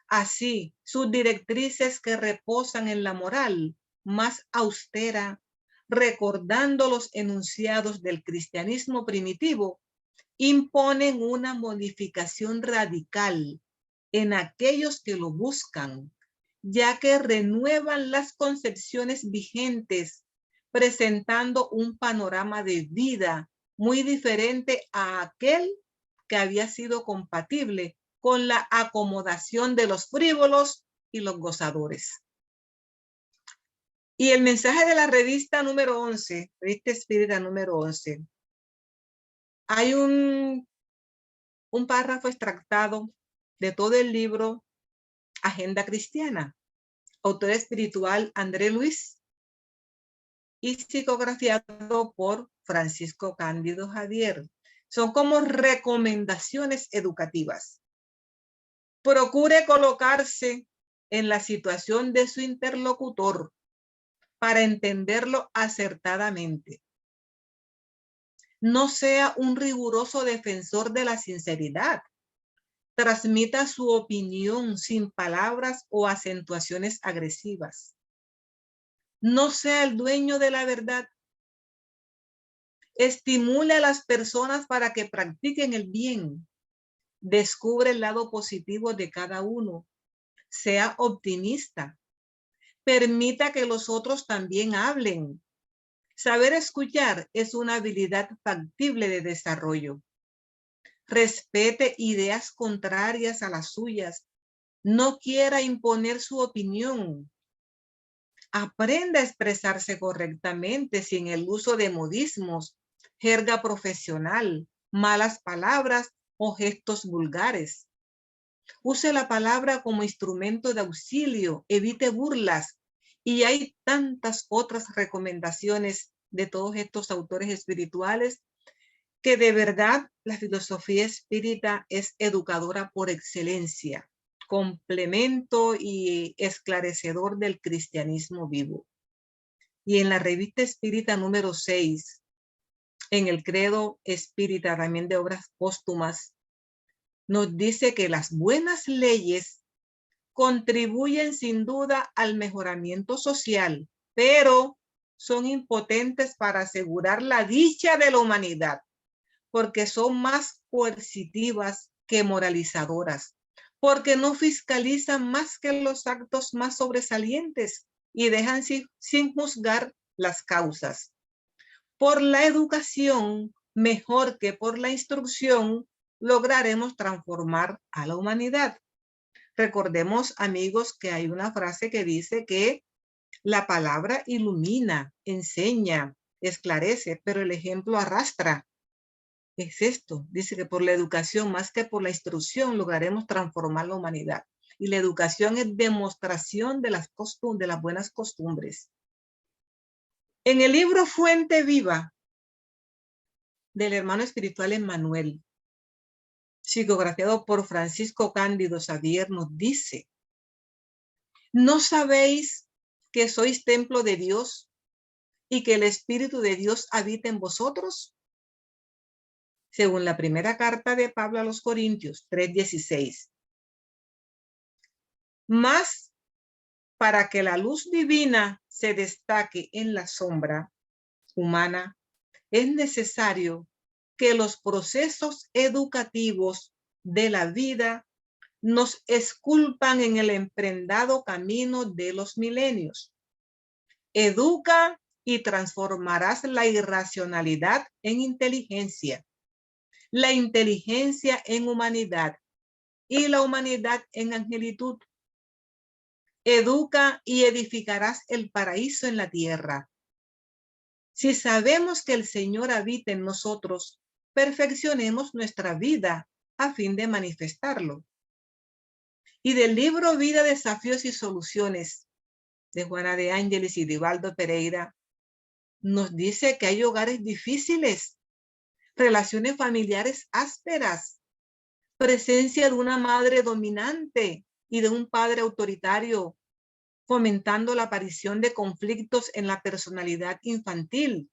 Así, sus directrices que reposan en la moral más austera, recordando los enunciados del cristianismo primitivo, imponen una modificación radical en aquellos que lo buscan, ya que renuevan las concepciones vigentes, presentando un panorama de vida muy diferente a aquel que había sido compatible con la acomodación de los frívolos y los gozadores. Y el mensaje de la revista número 11, revista espírita número 11, hay un párrafo extractado de todo el libro Agenda Cristiana, autor espiritual André Luis, y psicografiado por Francisco Cándido Javier. Son como recomendaciones educativas. Procure colocarse en la situación de su interlocutor para entenderlo acertadamente. No sea un riguroso defensor de la sinceridad. Transmita su opinión sin palabras o acentuaciones agresivas. No sea el dueño de la verdad. Estimule a las personas para que practiquen el bien. Descubre el lado positivo de cada uno. Sea optimista. Permita que los otros también hablen. Saber escuchar es una habilidad factible de desarrollo. Respete ideas contrarias a las suyas. No quiera imponer su opinión. Aprenda a expresarse correctamente sin el uso de modismos, jerga profesional, malas palabras o gestos vulgares. Use la palabra como instrumento de auxilio, evite burlas, y hay tantas otras recomendaciones de todos estos autores espirituales que de verdad la filosofía espírita es educadora por excelencia, complemento y esclarecedor del cristianismo vivo. Y en la revista espírita número 6, en el credo espírita también de obras póstumas, nos dice que las buenas leyes contribuyen sin duda al mejoramiento social, pero son impotentes para asegurar la dicha de la humanidad, porque son más coercitivas que moralizadoras, porque no fiscalizan más que los actos más sobresalientes y dejan sin juzgar las causas. Por la educación, mejor que por la instrucción, lograremos transformar a la humanidad. Recordemos, amigos, que hay una frase que dice que la palabra ilumina, enseña, esclarece, pero el ejemplo arrastra. Es esto, dice que por la educación más que por la instrucción lograremos transformar la humanidad. Y la educación es demostración de las buenas costumbres. En el libro Fuente Viva del hermano espiritual Emmanuel, psicografiado por Francisco Cándido Xavier, nos dice: ¿no sabéis que sois templo de Dios y que el Espíritu de Dios habita en vosotros? Según la primera carta de Pablo a los Corintios 3:16. Mas para que la luz divina se destaque en la sombra humana, es necesario que los procesos educativos de la vida nos esculpan en el emprendado camino de los milenios. Educa y transformarás la irracionalidad en inteligencia, la inteligencia en humanidad y la humanidad en angelitud. Educa y edificarás el paraíso en la tierra. Si sabemos que el Señor habita en nosotros, perfeccionemos nuestra vida a fin de manifestarlo. Y del libro Vida, Desafíos y Soluciones de Juana de Ángeles y Divaldo Pereira, nos dice que hay hogares difíciles, relaciones familiares ásperas, presencia de una madre dominante y de un padre autoritario, fomentando la aparición de conflictos en la personalidad infantil,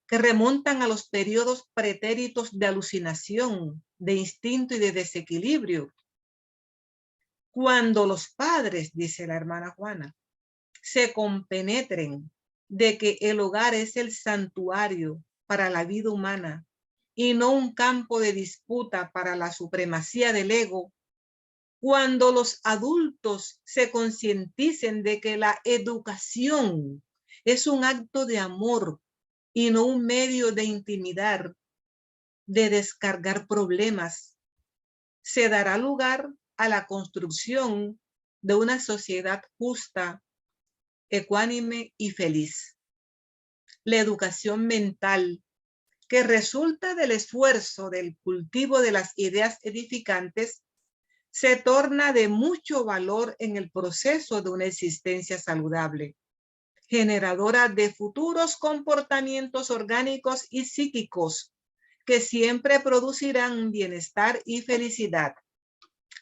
que remontan a los periodos pretéritos de alucinación, de instinto y de desequilibrio. Cuando los padres, dice la hermana Juana, se compenetren de que el hogar es el santuario para la vida humana y no un campo de disputa para la supremacía del ego, cuando los adultos se concienticen de que la educación es un acto de amor y no un medio de intimidar, de descargar problemas, se dará lugar a la construcción de una sociedad justa, ecuánime y feliz. La educación mental, que resulta del esfuerzo del cultivo de las ideas edificantes, se torna de mucho valor en el proceso de una existencia saludable, generadora de futuros comportamientos orgánicos y psíquicos que siempre producirán bienestar y felicidad.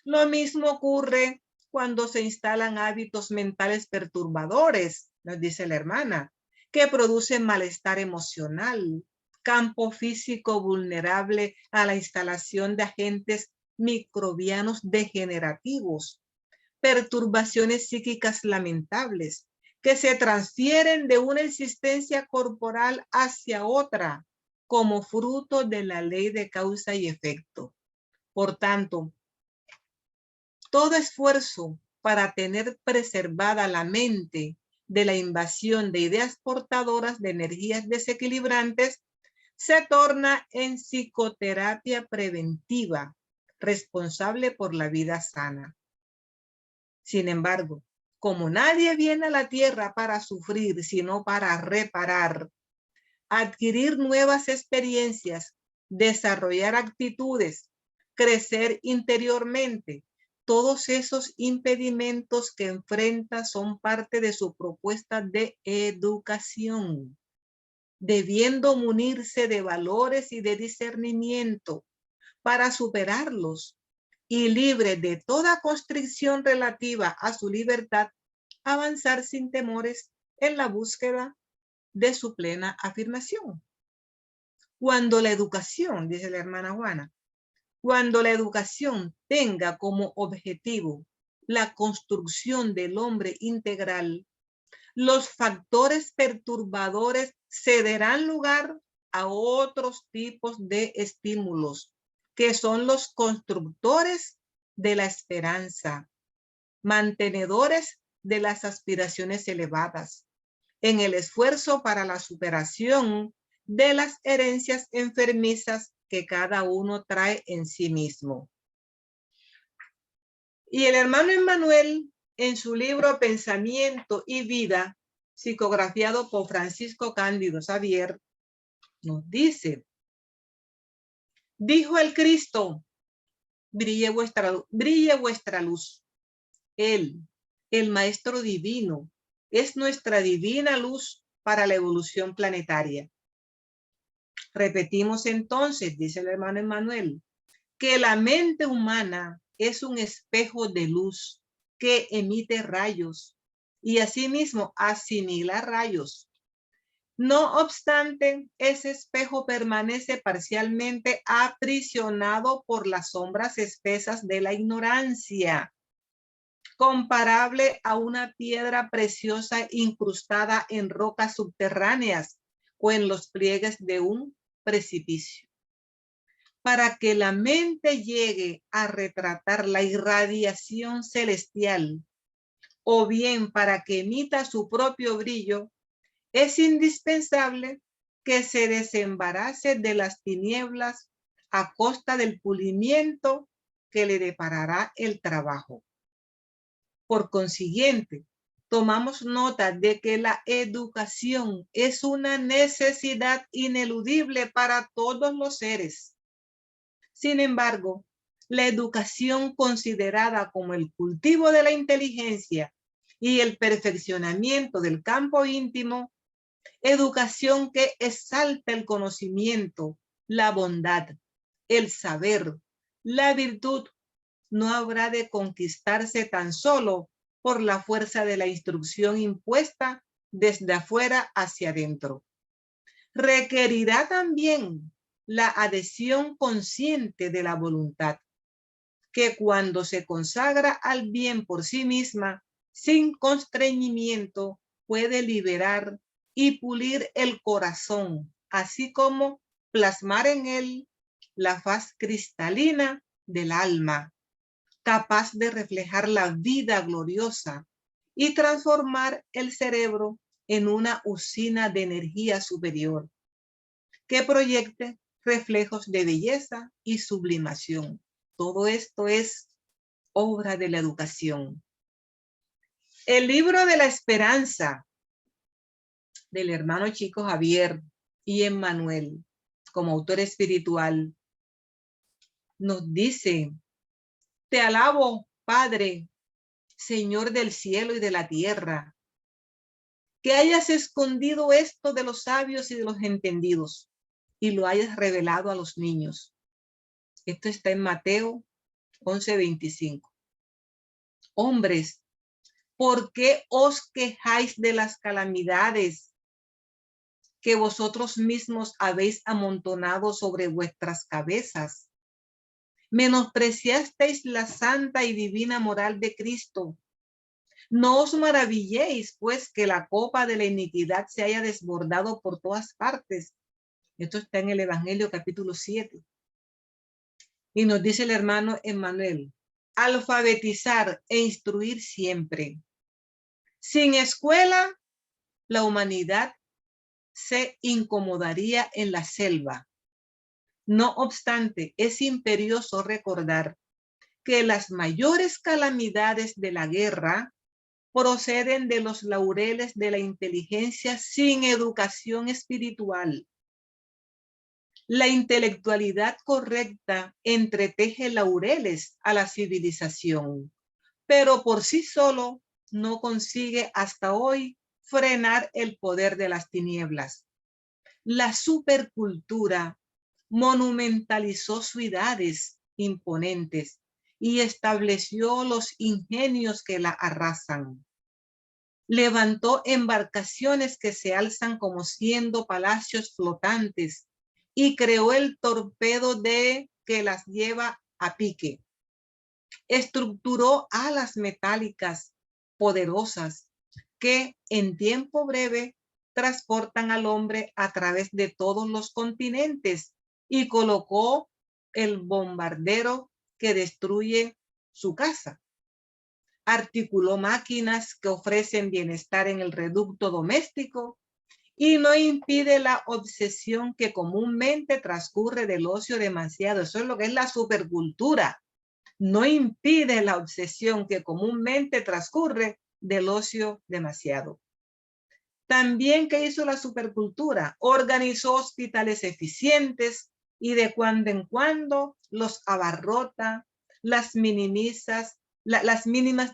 Lo mismo ocurre cuando se instalan hábitos mentales perturbadores, nos dice la hermana, que producen malestar emocional, campo físico vulnerable a la instalación de agentes microbianos degenerativos, perturbaciones psíquicas lamentables que se transfieren de una existencia corporal hacia otra como fruto de la ley de causa y efecto. Por tanto, todo esfuerzo para tener preservada la mente de la invasión de ideas portadoras de energías desequilibrantes se torna en psicoterapia preventiva, responsable por la vida sana. Sin embargo, como nadie viene a la tierra para sufrir, sino para reparar, adquirir nuevas experiencias, desarrollar actitudes, crecer interiormente, todos esos impedimentos que enfrenta son parte de su propuesta de educación, debiendo munirse de valores y de discernimiento para superarlos y libre de toda constricción relativa a su libertad, avanzar sin temores en la búsqueda de su plena afirmación. Cuando la educación, dice la hermana Juana, cuando la educación tenga como objetivo la construcción del hombre integral, los factores perturbadores cederán lugar a otros tipos de estímulos, que son los constructores de la esperanza, mantenedores de las aspiraciones elevadas, en el esfuerzo para la superación de las herencias enfermizas que cada uno trae en sí mismo. Y el hermano Emmanuel, en su libro Pensamiento y Vida, psicografiado por Francisco Cándido Xavier, nos dice: dijo el Cristo, brille vuestra luz. Él, el Maestro Divino, es nuestra divina luz para la evolución planetaria. Repetimos entonces, dice el hermano Emmanuel, que la mente humana es un espejo de luz que emite rayos y asimismo asimila rayos. No obstante, ese espejo permanece parcialmente aprisionado por las sombras espesas de la ignorancia, comparable a una piedra preciosa incrustada en rocas subterráneas o en los pliegues de un precipicio. Para que la mente llegue a retratar la irradiación celestial, o bien para que emita su propio brillo, es indispensable que se desembarace de las tinieblas a costa del pulimiento que le deparará el trabajo. Por consiguiente, tomamos nota de que la educación es una necesidad ineludible para todos los seres. Sin embargo, la educación considerada como el cultivo de la inteligencia y el perfeccionamiento del campo íntimo, educación que exalta el conocimiento, la bondad, el saber, la virtud, no habrá de conquistarse tan solo por la fuerza de la instrucción impuesta desde afuera hacia adentro. Requerirá también la adhesión consciente de la voluntad, que cuando se consagra al bien por sí misma, sin constreñimiento, puede liberar y pulir el corazón, así como plasmar en él la faz cristalina del alma, capaz de reflejar la vida gloriosa y transformar el cerebro en una usina de energía superior que proyecte reflejos de belleza y sublimación. Todo esto es obra de la educación. El libro de la esperanza del hermano Chico Javier y Emmanuel, como autor espiritual, nos dice: te alabo, Padre, Señor del cielo y de la tierra, que hayas escondido esto de los sabios y de los entendidos y lo hayas revelado a los niños. Esto está en Mateo 11:25. Hombres, ¿por qué os quejáis de las calamidades que vosotros mismos habéis amontonado sobre vuestras cabezas? Menospreciasteis la santa y divina moral de Cristo. No os maravilléis, pues, que la copa de la iniquidad se haya desbordado por todas partes. Esto está en el Evangelio capítulo 7. Y nos dice el hermano Emmanuel: alfabetizar e instruir siempre. Sin escuela, la humanidad se incomodaría en la selva. No obstante, es imperioso recordar que las mayores calamidades de la guerra proceden de los laureles de la inteligencia sin educación espiritual. La intelectualidad correcta entreteje laureles a la civilización, pero por sí solo no consigue hasta hoy frenar el poder de las tinieblas. La supercultura monumentalizó ciudades imponentes y estableció los ingenios que la arrasan. Levantó embarcaciones que se alzan como siendo palacios flotantes y creó el torpedo que las lleva a pique. Estructuró alas metálicas poderosas que en tiempo breve transportan al hombre a través de todos los continentes y colocó el bombardero que destruye su casa. Articuló máquinas que ofrecen bienestar en el reducto doméstico y no impide la obsesión que comúnmente transcurre del ocio demasiado. Eso es lo que es la supercultura. No impide la obsesión que comúnmente transcurre del ocio demasiado. También, ¿qué hizo la supercultura? Organizó hospitales eficientes y de cuando en cuando los abarrota, las mínimas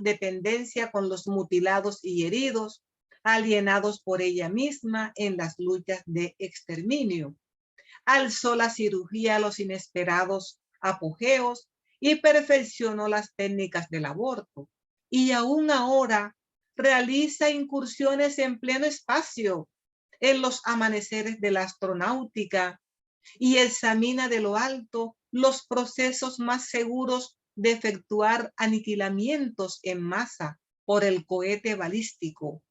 dependencias con los mutilados y heridos, alienados por ella misma en las luchas de exterminio. Alzó la cirugía a los inesperados apogeos y perfeccionó las técnicas del aborto. Y aún ahora realiza incursiones en pleno espacio, en los amaneceres de la astronáutica, y examina de lo alto los procesos más seguros de efectuar aniquilamientos en masa por el cohete balístico.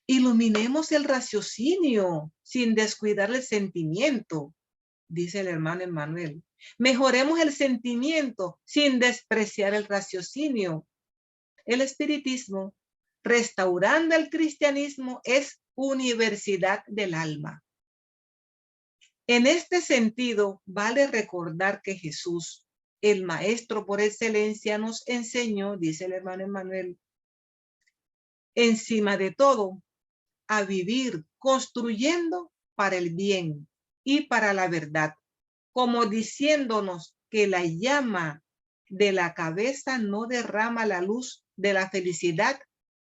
Iluminemos el raciocinio sin descuidar el sentimiento, dice el hermano Emmanuel. Mejoremos el sentimiento sin despreciar el raciocinio. El espiritismo Restaurando el cristianismo es universidad del alma. En este sentido, vale recordar que Jesús, el maestro por excelencia, nos enseñó, dice el hermano Emmanuel, encima de todo, a vivir construyendo para el bien y para la verdad, como diciéndonos que la llama de la cabeza no derrama la luz de la felicidad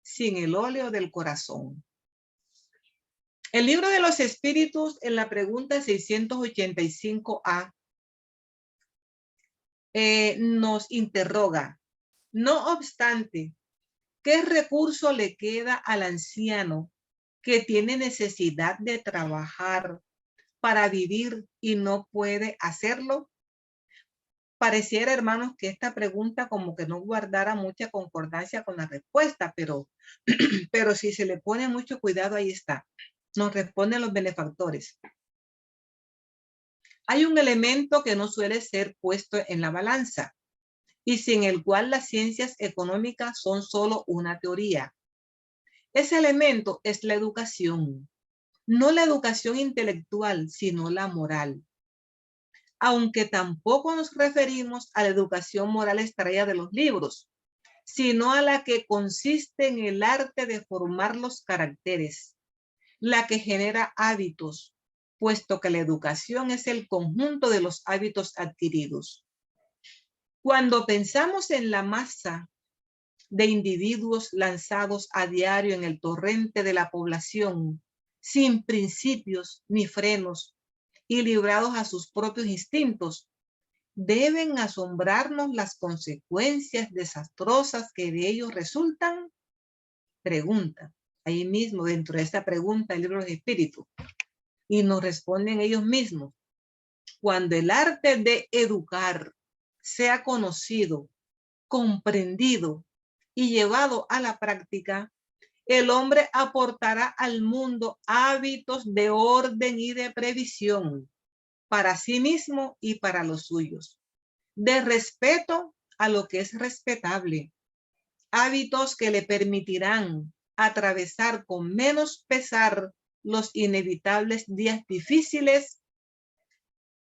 sin el óleo del corazón. El libro de los Espíritus, en la pregunta 685A, nos interroga, no obstante, ¿qué recurso le queda al anciano que tiene necesidad de trabajar para vivir y no puede hacerlo? Pareciera, hermanos, que esta pregunta como que no guardara mucha concordancia con la respuesta, pero si se le pone mucho cuidado, ahí está. Nos responden los benefactores. Hay un elemento que no suele ser puesto en la balanza y sin el cual las ciencias económicas son solo una teoría. Ese elemento es la educación, no la educación intelectual, sino la moral. Aunque tampoco nos referimos a la educación moral extraída de los libros, sino a la que consiste en el arte de formar los caracteres, la que genera hábitos, puesto que la educación es el conjunto de los hábitos adquiridos. Cuando pensamos en la masa de individuos lanzados a diario en el torrente de la población, sin principios ni frenos y librados a sus propios instintos, deben asombrarnos las consecuencias desastrosas que de ellos resultan. Pregunta, ahí mismo dentro de esta pregunta el libro de los Espíritus, y nos responden ellos mismos. Cuando el arte de educar sea conocido, comprendido y llevado a la práctica, el hombre aportará al mundo hábitos de orden y de previsión para sí mismo y para los suyos, de respeto a lo que es respetable, hábitos que le permitirán atravesar con menos pesar los inevitables días difíciles.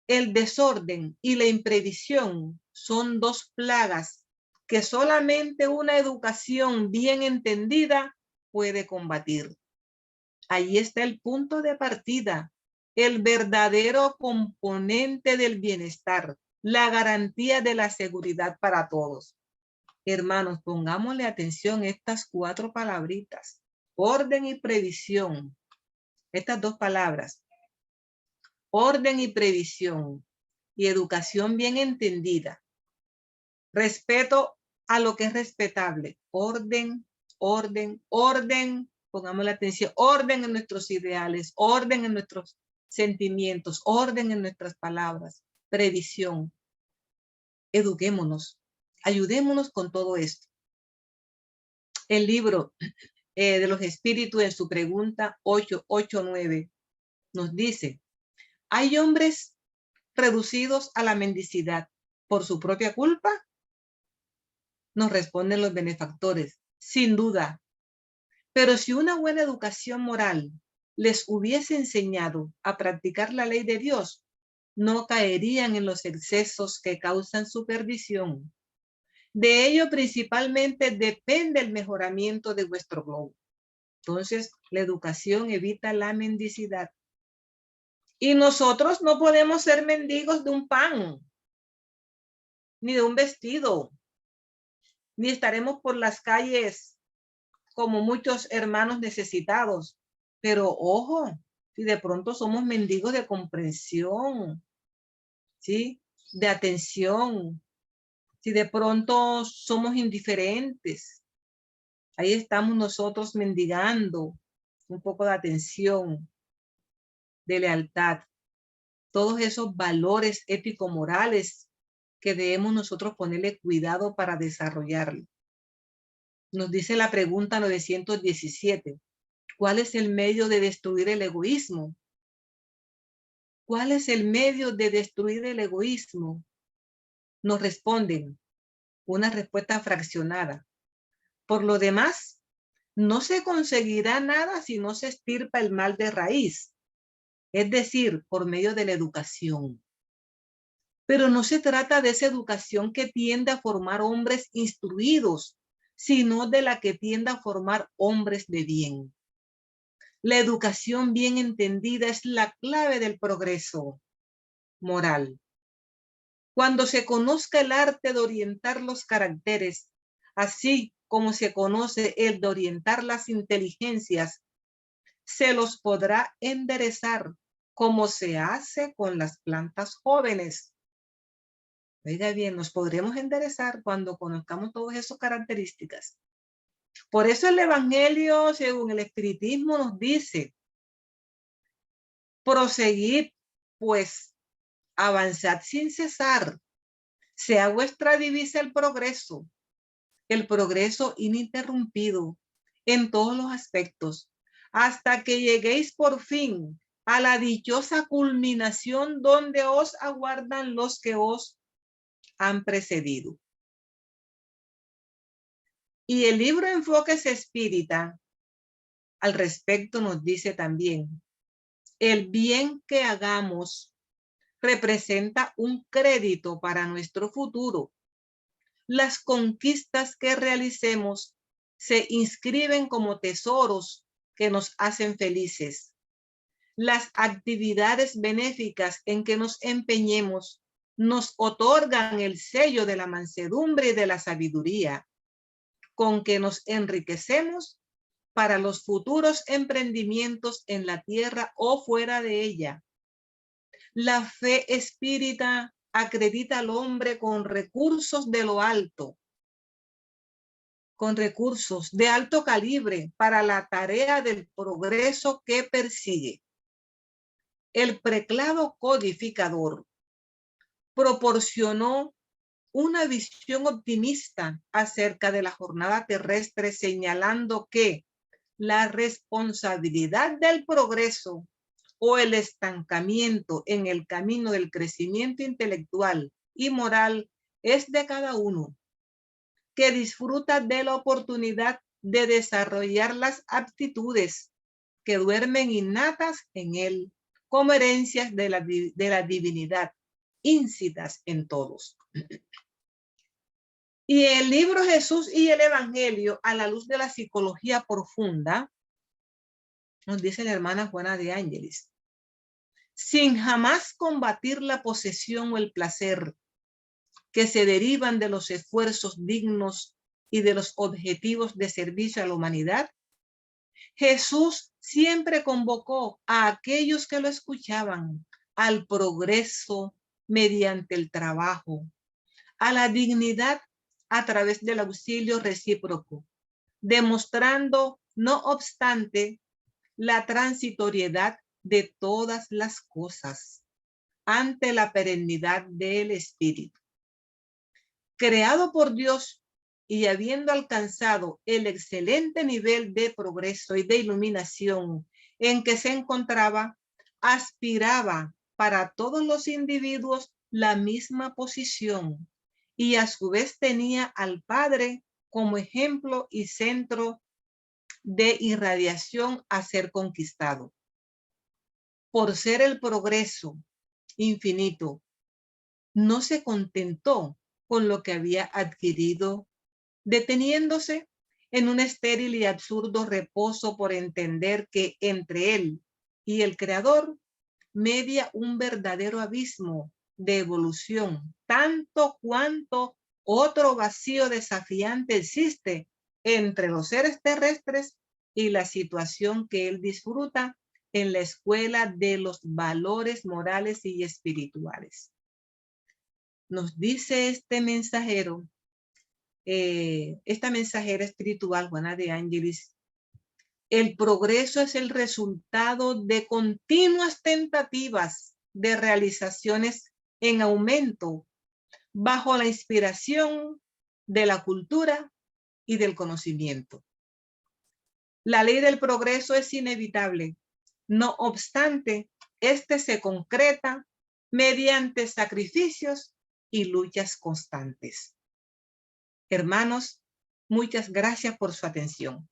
El desorden y la imprevisión son dos plagas que solamente una educación bien entendida puede combatir. Ahí está el punto de partida, el verdadero componente del bienestar, la garantía de la seguridad para todos. Hermanos, pongámosle atención a estas 4 palabritas, orden y previsión. Estas 2 palabras, orden y previsión, y educación bien entendida. Respeto a lo que es respetable. Orden, orden, orden. Pongamos la atención. Orden en nuestros ideales, orden en nuestros sentimientos, orden en nuestras palabras. Previsión. Eduquémonos. Ayudémonos con todo esto. El libro de los Espíritus en su pregunta 889 nos dice, ¿hay hombres reducidos a la mendicidad por su propia culpa? Nos responden los benefactores, sin duda. Pero si una buena educación moral les hubiese enseñado a practicar la ley de Dios, no caerían en los excesos que causan su perdición. De ello principalmente depende el mejoramiento de vuestro globo. Entonces, la educación evita la mendicidad. Y nosotros no podemos ser mendigos de un pan, ni de un vestido, ni estaremos por las calles como muchos hermanos necesitados. Pero ojo, si de pronto somos mendigos de comprensión, ¿sí? De atención, si de pronto somos indiferentes, ahí estamos nosotros mendigando un poco de atención, de lealtad, todos esos valores ético-morales que debemos nosotros ponerle cuidado para desarrollarlo. Nos dice la pregunta 917, ¿cuál es el medio de destruir el egoísmo? ¿Cuál es el medio de destruir el egoísmo? Nos responden una respuesta fraccionada. Por lo demás, No se conseguirá nada si no se extirpa el mal de raíz, es decir, por medio de la educación. Pero no se trata de esa educación que tiende a formar hombres instruidos, sino de la que tiende a formar hombres de bien. La educación bien entendida es la clave del progreso moral. Cuando se conozca el arte de orientar los caracteres, así como se conoce el de orientar las inteligencias, se los podrá enderezar como se hace con las plantas jóvenes. Oiga bien, nos podremos enderezar cuando conozcamos todas esas características. Por eso el Evangelio, según el Espiritismo, nos dice, proseguid, pues, avanzad sin cesar, sea vuestra divisa el progreso ininterrumpido en todos los aspectos, hasta que lleguéis por fin a la dichosa culminación donde os aguardan los que os han precedido. Y el libro Enfoques Espírita al respecto nos dice también, el bien que hagamos representa un crédito para nuestro futuro. Las conquistas que realicemos se inscriben como tesoros que nos hacen felices. Las actividades benéficas en que nos empeñemos nos otorgan el sello de la mansedumbre y de la sabiduría, con que nos enriquecemos para los futuros emprendimientos en la tierra o fuera de ella. La fe espírita acredita al hombre con recursos de lo alto, con recursos de alto calibre para la tarea del progreso que persigue. El preclaro codificador proporcionó una visión optimista acerca de la jornada terrestre, señalando que la responsabilidad del progreso o el estancamiento en el camino del crecimiento intelectual y moral es de cada uno, que disfruta de la oportunidad de desarrollar las aptitudes que duermen innatas en él, como herencias de la divinidad, íncitas en todos. Y el libro Jesús y el Evangelio, a la luz de la psicología profunda, nos dice la hermana Juana de Ángeles, sin jamás combatir la posesión o el placer que se derivan de los esfuerzos dignos y de los objetivos de servicio a la humanidad, Jesús siempre convocó a aquellos que lo escuchaban al progreso mediante el trabajo, a la dignidad a través del auxilio recíproco, demostrando, no obstante, la transitoriedad de todas las cosas ante la perennidad del espíritu. Creado por Dios y habiendo alcanzado el excelente nivel de progreso y de iluminación en que se encontraba, aspiraba para todos los individuos la misma posición y a su vez tenía al Padre como ejemplo y centro de irradiación a ser conquistado. Por ser el progreso infinito, no se contentó con lo que había adquirido, deteniéndose en un estéril y absurdo reposo por entender que entre él y el Creador media un verdadero abismo de evolución, tanto cuanto otro vacío desafiante existe entre los seres terrestres y la situación que él disfruta en la escuela de los valores morales y espirituales. Nos dice este mensajero, esta mensajera espiritual, Juana de Ángeles, el progreso es el resultado de continuas tentativas de realizaciones en aumento bajo la inspiración de la cultura y del conocimiento. La ley del progreso es inevitable. No obstante, este se concreta mediante sacrificios y luchas constantes. Hermanos, muchas gracias por su atención.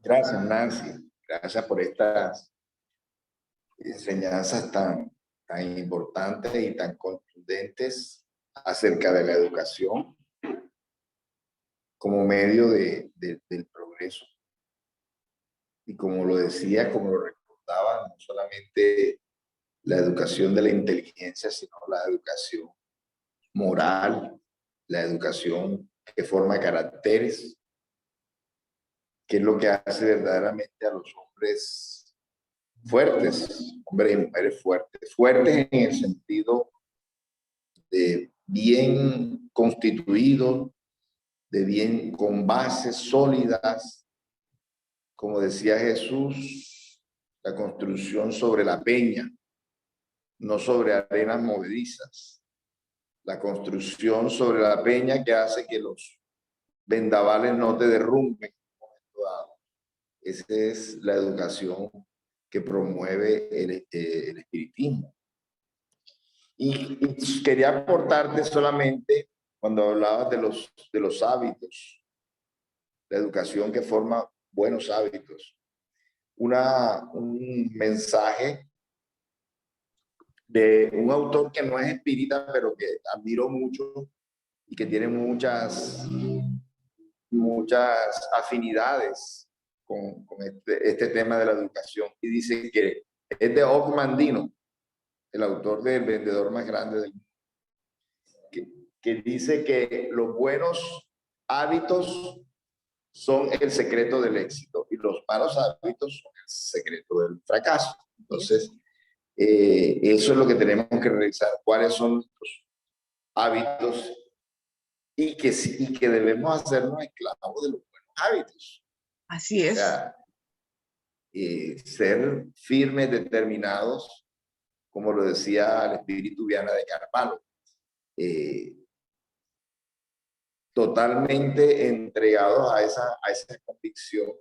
Gracias, Nancy. Gracias por estas enseñanzas tan importantes y tan contundentes acerca de la educación como medio del progreso. Y como lo decía, como lo recordaba, no solamente la educación de la inteligencia, sino la educación moral, la educación que forma caracteres, que es lo que hace verdaderamente a los hombres fuertes, hombres y mujeres fuertes, fuertes en el sentido de bien constituidos, de bien con bases sólidas, como decía Jesús, la construcción sobre la peña, no sobre arenas movedizas, la construcción sobre la peña que hace que los vendavales no te derrumben. Esa es la educación que promueve el espiritismo. Y quería aportarte solamente, cuando hablabas de los hábitos, la educación que forma buenos hábitos, un mensaje de un autor que no es espírita, pero que admiro mucho y que tiene muchas afinidades con este tema de la educación. Y dice que es de Og Mandino, el autor del Vendedor más grande del mundo, que dice que los buenos hábitos son el secreto del éxito y los malos hábitos son el secreto del fracaso. Entonces, eso es lo que tenemos que revisar, cuáles son nuestros hábitos y que debemos hacernos esclavos de los buenos hábitos. Así es. O sea, ser firmes, determinados, como lo decía el espíritu Viana de Carvalho, totalmente entregados a esa convicción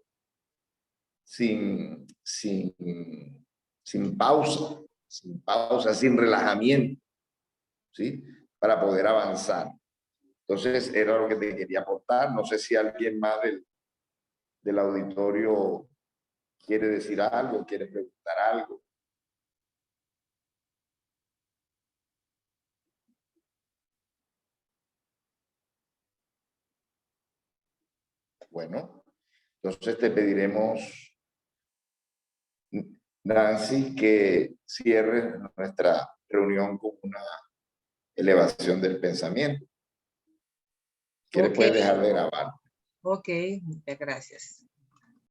sin pausa, sin relajamiento, ¿sí? Para poder avanzar. Entonces, era lo que te quería aportar. No sé si alguien más del auditorio quiere decir algo, quiere preguntar algo. Bueno, entonces te pediremos, Nancy, que cierre nuestra reunión con una elevación del pensamiento. ¿Qué le puedes dejar de grabar? Ok, muchas gracias.